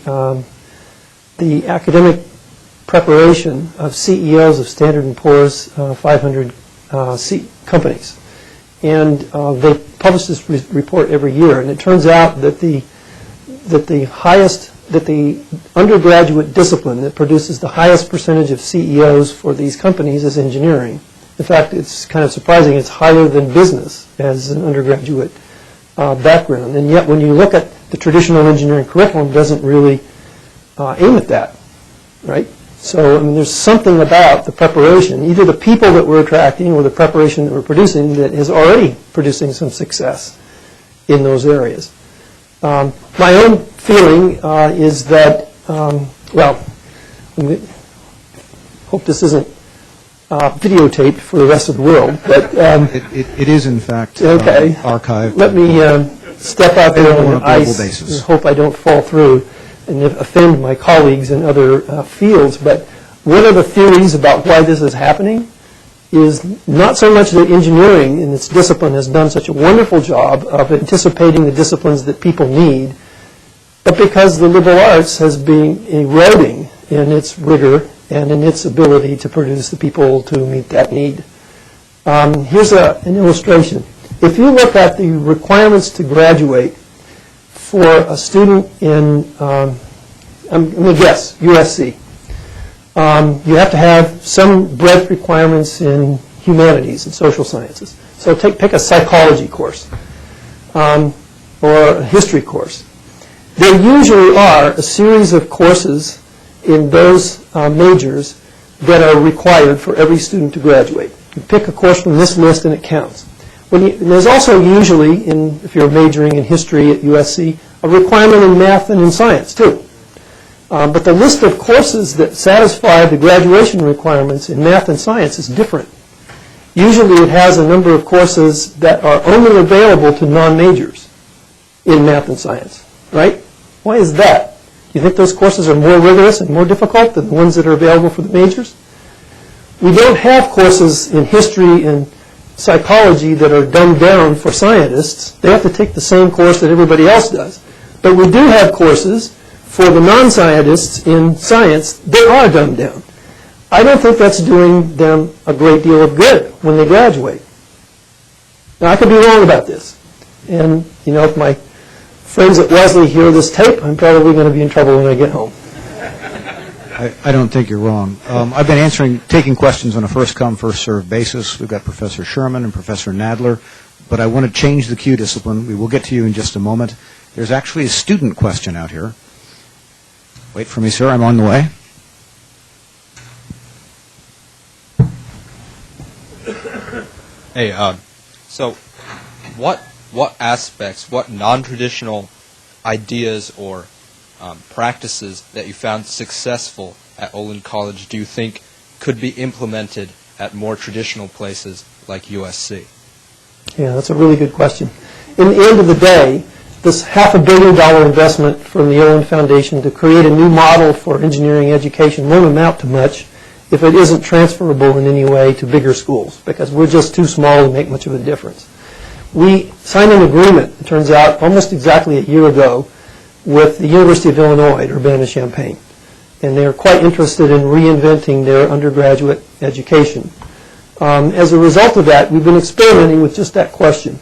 academic preparation of CEOs of Standard & Poor's 500 companies. And they publish this report every year, and it turns out that the undergraduate discipline that produces the highest percentage of CEOs for these companies is engineering. In fact, it's kind of surprising, it's higher than business as an undergraduate background. And yet when you look at the traditional engineering curriculum, it doesn't really aim at that, right? So, there's something about the preparation, either the people that we're attracting or the preparation that we're producing, that is already producing some success in those areas. My own feeling is that, I hope this isn't videotaped for the rest of the world, but it is, in fact, okay. archived. Let me step out there on the ice and hope I don't fall through and offend my colleagues in other fields. But one of the theories about why this is happening is not so much that engineering in its discipline has done such a wonderful job of anticipating the disciplines that people need, but because the liberal arts has been eroding in its rigor and in its ability to produce the people to meet that need. Here's an illustration. If you look at the requirements to graduate for a student in, I'm going to guess, USC, you have to have some breadth requirements in humanities and social sciences. So pick a psychology course or a history course. There usually are a series of courses in those majors that are required for every student to graduate. You pick a course from this list and it counts. There's also usually, if you're majoring in history at USC, a requirement in math and in science too. But the list of courses that satisfy the graduation requirements in math and science is different. Usually it has a number of courses that are only available to non-majors in math and science, right? Why is that? Do you think those courses are more rigorous and more difficult than the ones that are available for the majors? We don't have courses in history and psychology that are dumbed down for scientists. They have to take the same course that everybody else does. But we do have courses for the non-scientists in science that are dumbed down. I don't think that's doing them a great deal of good when they graduate. Now, I could be wrong about this. And, you know, if my friends at Wesley hear this tape, I'm probably going to be in trouble when I get home. I don't think you're wrong. I've been taking questions on a first-come, first-served basis. We've got Professor Sherman and Professor Nadler, but I want to change the Q discipline. We will get to you in just a moment. There's actually a student question out here. Wait for me, sir. I'm on the way. Hey, so what aspects, what non-traditional ideas or practices that you found successful at Olin College do you think could be implemented at more traditional places like USC? Yeah, that's a really good question. In the end of the day, this $500 million investment from the Olin Foundation to create a new model for engineering education won't amount to much if it isn't transferable in any way to bigger schools, because we're just too small to make much of a difference. We signed an agreement, it turns out, almost exactly a year ago with the University of Illinois at Urbana-Champaign, and they're quite interested in reinventing their undergraduate education. As a result of that, we've been experimenting with just that question.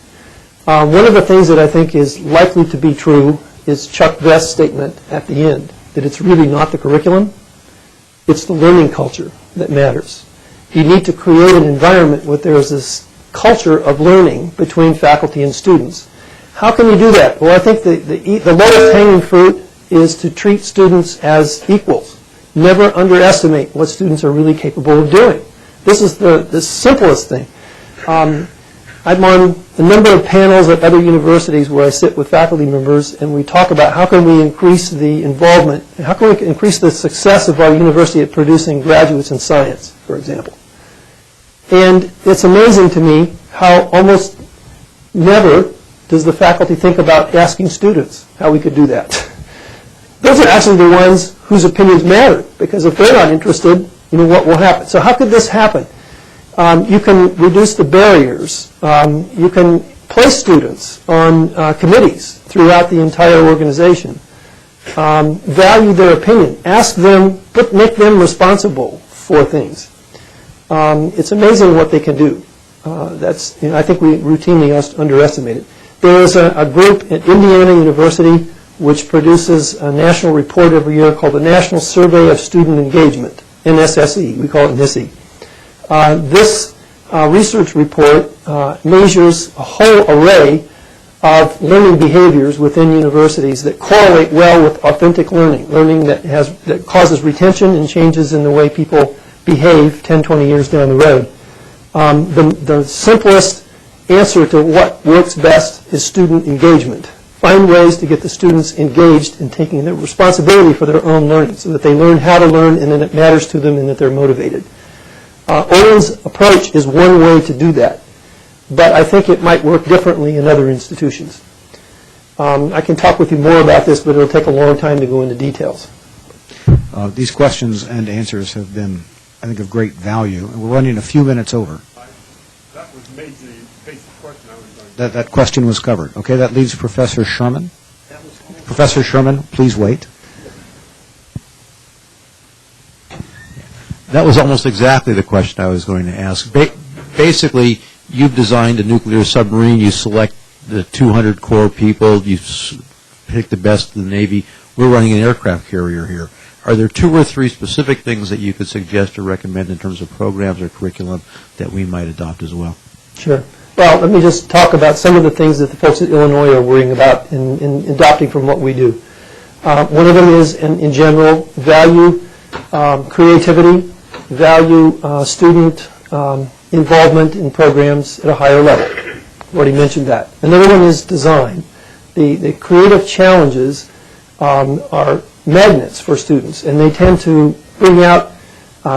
One of the things that I think is likely to be true is Chuck Vest's statement at the end, that it's really not the curriculum, it's the learning culture that matters. You need to create an environment where there's this culture of learning between faculty and students. How can you do that? Well, I think the lowest hanging fruit is to treat students as equals. Never underestimate what students are really capable of doing. This is the simplest thing. I'm on a number of panels at other universities where I sit with faculty members, and we talk about how can we increase the involvement, and how can we increase the success of our university at producing graduates in science, for example. And it's amazing to me how almost never does the faculty think about asking students how we could do that. Those are actually the ones whose opinions matter, because if they're not interested, you know, what will happen? So how could this happen? You can reduce the barriers. You can place students on committees throughout the entire organization. Value their opinion. Ask them, make them responsible for things. It's amazing what they can do. I think we routinely underestimate it. There is a group at Indiana University which produces a national report every year called the National Survey of Student Engagement, NSSE. We call it NISE. This research report measures a whole array of learning behaviors within universities that correlate well with authentic learning, learning that causes retention and changes in the way people behave 10, 20 years down the road. The simplest answer to what works best is student engagement. Find ways to get the students engaged in taking their responsibility for their own learning so that they learn how to learn and that it matters to them and that they're motivated. Olin's approach is one way to do that, but I think it might work differently in other institutions. I can talk with you more about this, but it'll take a long time to go into details. These questions and answers have been, I think, of great value, and we're running a few minutes over. That was made the basic question I was going to That question was covered. Okay, that leaves Professor Sherman. Professor Sherman, please wait. That was almost exactly the question I was going to ask. Basically, you've designed a nuclear submarine. You select the 200 core people. You pick the best of the Navy. We're running an aircraft carrier here. Are there 2 or 3 specific things that you could suggest or recommend in terms of programs or curriculum that we might adopt as well? Sure. Well, let me just talk about some of the things that the folks at Illinois are worrying about in adopting from what we do. One of them is, in general, value creativity, value student involvement in programs at a higher level. I've already mentioned that. Another one is design. The creative challenges are magnets for students, and they tend to bring out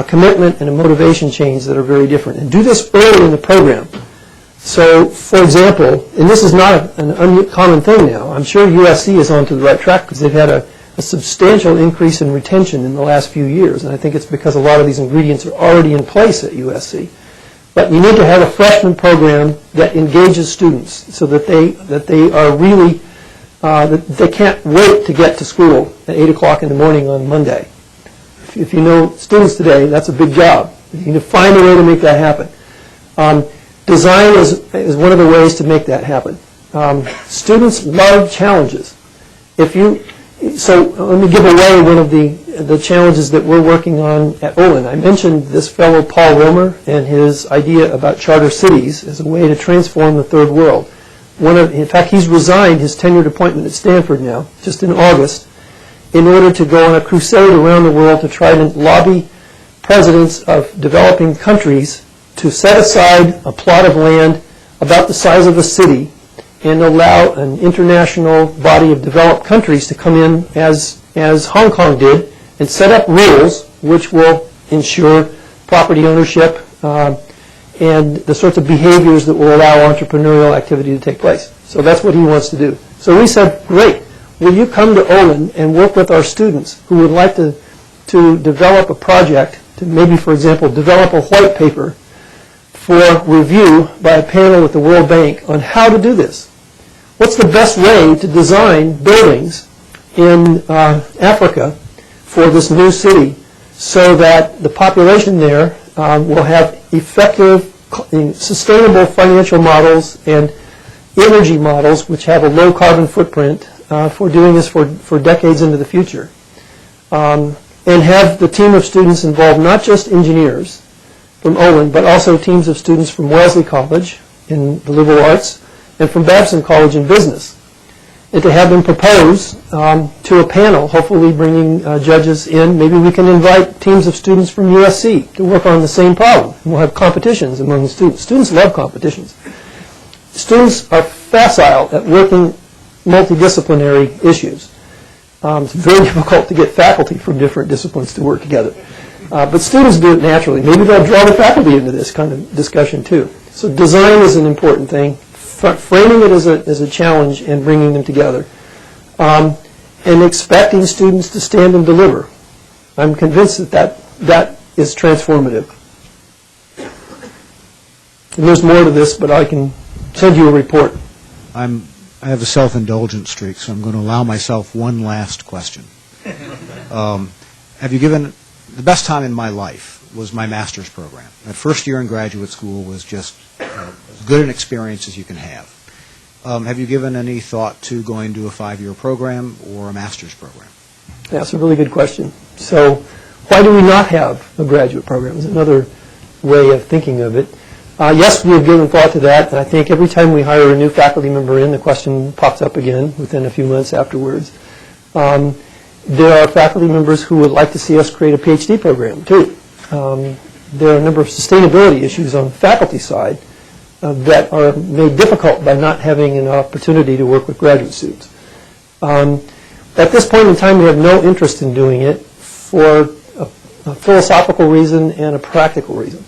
commitment and a motivation change that are very different. And do this early in the program. So, for example, and this is not an uncommon thing now, I'm sure USC is on to the right track because they've had a substantial increase in retention in the last few years, and I think it's because a lot of these ingredients are already in place at USC. But you need to have a freshman program that engages students so that they are really, that they can't wait to get to school at 8 o'clock in the morning on Monday. If you know students today, that's a big job. You need to find a way to make that happen. Design is one of the ways to make that happen. Students love challenges. So let me give away one of the challenges that we're working on at Olin. I mentioned this fellow Paul Romer and his idea about charter cities as a way to transform the third world. In fact, he's resigned his tenured appointment at Stanford now, just in August, in order to go on a crusade around the world to try to lobby presidents of developing countries to set aside a plot of land about the size of a city and allow an international body of developed countries to come in as Hong Kong did and set up rules which will ensure property ownership and the sorts of behaviors that will allow entrepreneurial activity to take place. So that's what he wants to do. So we said, great, will you come to Olin and work with our students who would like to develop a project to maybe, for example, develop a white paper for review by a panel at the World Bank on how to do this. What's the best way to design buildings in Africa for this new city so that the population there will have effective, sustainable financial models and energy models which have a low carbon footprint for doing this for decades into the future. And have the team of students involved not just engineers from Olin, but also teams of students from Wellesley College in the liberal arts and from Babson College in business. And to have them propose to a panel, hopefully bringing judges in. Maybe we can invite teams of students from USC to work on the same problem. And we'll have competitions among the students. Students love competitions. Students are facile at working multidisciplinary issues. It's very difficult to get faculty from different disciplines to work together. But students do it naturally. Maybe they'll draw the faculty into this kind of discussion too. So design is an important thing. Framing it as a challenge and bringing them together. And expecting students to stand and deliver. I'm convinced that is transformative. And there's more to this, but I can send you a report. I have a self-indulgent streak, so I'm going to allow myself one last question. Have you given the best time in my life was my master's program. That first year in graduate school was just as good an experience as you can have. Have you given any thought to going to a 5-year program or a master's program? That's a really good question. So why do we not have a graduate program is another way of thinking of it. Yes, we have given thought to that, and I think every time we hire a new faculty member in, the question pops up again within a few months afterwards. There are faculty members who would like to see us create a PhD program, too. There are a number of sustainability issues on the faculty side that are made difficult by not having an opportunity to work with graduate students. At this point in time, we have no interest in doing it for a philosophical reason and a practical reason.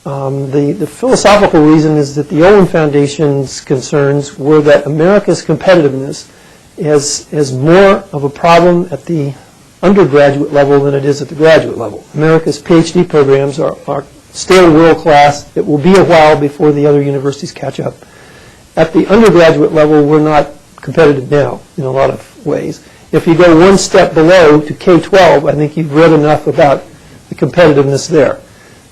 The philosophical reason is that the Olin Foundation's concerns were that America's competitiveness is more of a problem at the undergraduate level than it is at the graduate level. America's PhD programs are still world class. It will be a while before the other universities catch up. At the undergraduate level, we're not competitive now in a lot of ways. If you go one step below to K-12, I think you've read enough about the competitiveness there.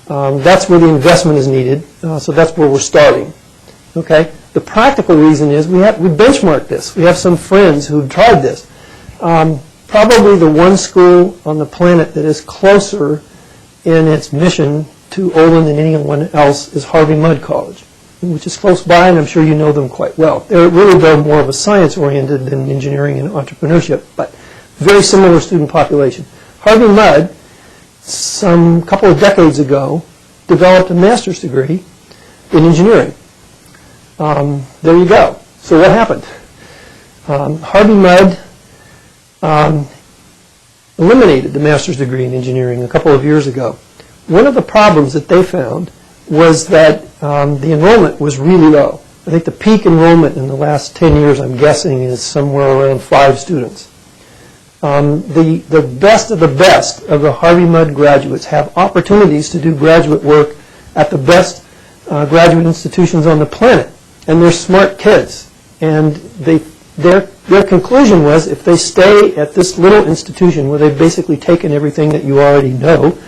That's where the investment is needed, so that's where we're starting. Okay? The practical reason is we benchmarked this. We have some friends who've tried this. Probably the one school on the planet that is closer in its mission to Olin than anyone else is Harvey Mudd College, which is close by, and I'm sure you know them quite well. They're really more of a science-oriented than engineering and entrepreneurship, but very similar student population. Harvey Mudd, some couple of decades ago, developed a master's degree in engineering. There you go. So what happened? Harvey Mudd eliminated the master's degree in engineering a couple of years ago. One of the problems that they found was that the enrollment was really low. I think the peak enrollment in the last 10 years, I'm guessing, is somewhere around 5 students. The best of the Harvey Mudd graduates have opportunities to do graduate work at the best graduate institutions on the planet, and they're smart kids. And their conclusion was if they stay at this little institution where they've basically taken everything that you already know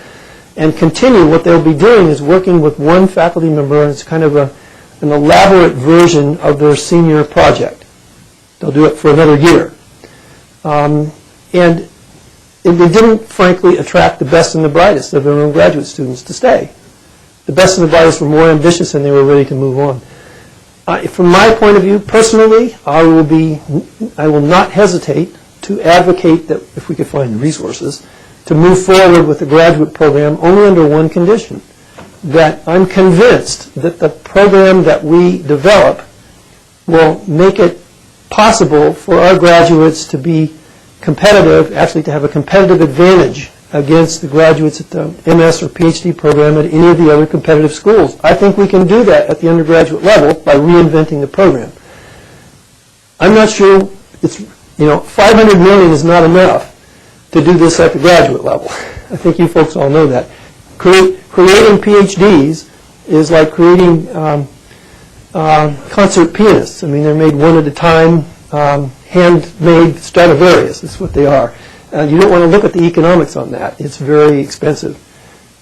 and continue, what they'll be doing is working with one faculty member, and it's kind of an elaborate version of their senior project. They'll do it for another year. And they didn't, frankly, attract the best and the brightest of their own graduate students to stay. The best and the brightest were more ambitious and they were ready to move on. From my point of view, personally, I will not hesitate to advocate that, if we could find the resources, to move forward with the graduate program only under one condition, that I'm convinced that the program that we develop will make it possible for our graduates to be competitive, actually to have a competitive advantage against the graduates at the MS or PhD program at any of the other competitive schools. I think we can do that at the undergraduate level by reinventing the program. I'm not sure it's, $500 million is not enough to do this at the graduate level. I think you folks all know that. Creating PhDs is like creating concert pianists. I mean, they're made one at a time, handmade Stradivarius. That's what they are. You don't want to look at the economics on that. It's very expensive.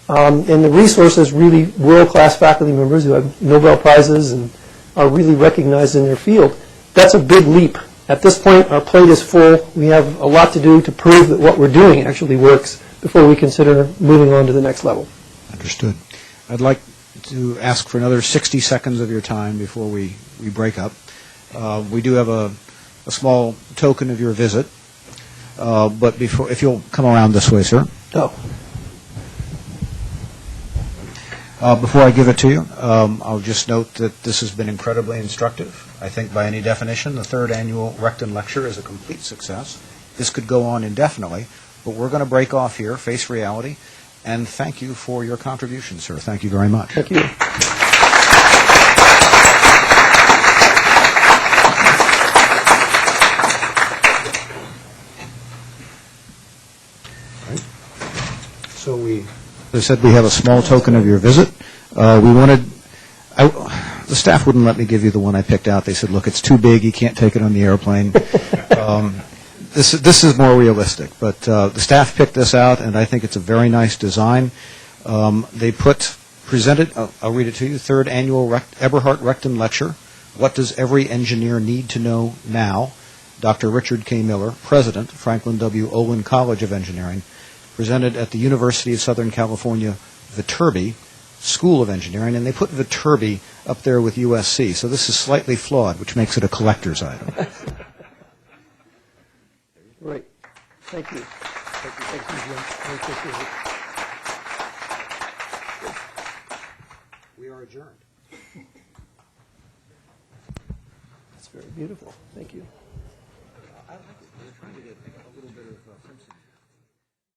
And the resources, really world-class faculty members who have Nobel Prizes and are really recognized in their field, that's a big leap. At this point, our plate is full. We have a lot to do to prove that what we're doing actually works before we consider moving on to the next level. Understood. I'd like to ask for another 60 seconds of your time before we break up. We do have a small token of your visit, but if you'll come around this way, sir. Oh. Before I give it to you, I'll just note that this has been incredibly instructive. I think by any definition, the third annual Rechtin Lecture is a complete success. This could go on indefinitely, but we're going to break off here, face reality, and thank you for your contribution, sir. Thank you very much. Thank you. So they said we have a small token of your visit. The staff wouldn't let me give you the one I picked out. They said, look, it's too big. You can't take it on the airplane. This is more realistic. But the staff picked this out, and I think it's a very nice design. They presented, I'll read it to you, third annual Eberhardt Rechtin Lecture, What Does Every Engineer Need to Know Now? Dr. Richard K. Miller, President, Franklin W. Olin College of Engineering, presented at the University of Southern California, Viterbi School of Engineering, and they put Viterbi up there with USC. So this is slightly flawed, which makes it a collector's item. Great. Thank you. Thank you, Jim. I appreciate it. We are adjourned. That's very beautiful. Thank you. I like it. We're trying to get a little bit of Simpson.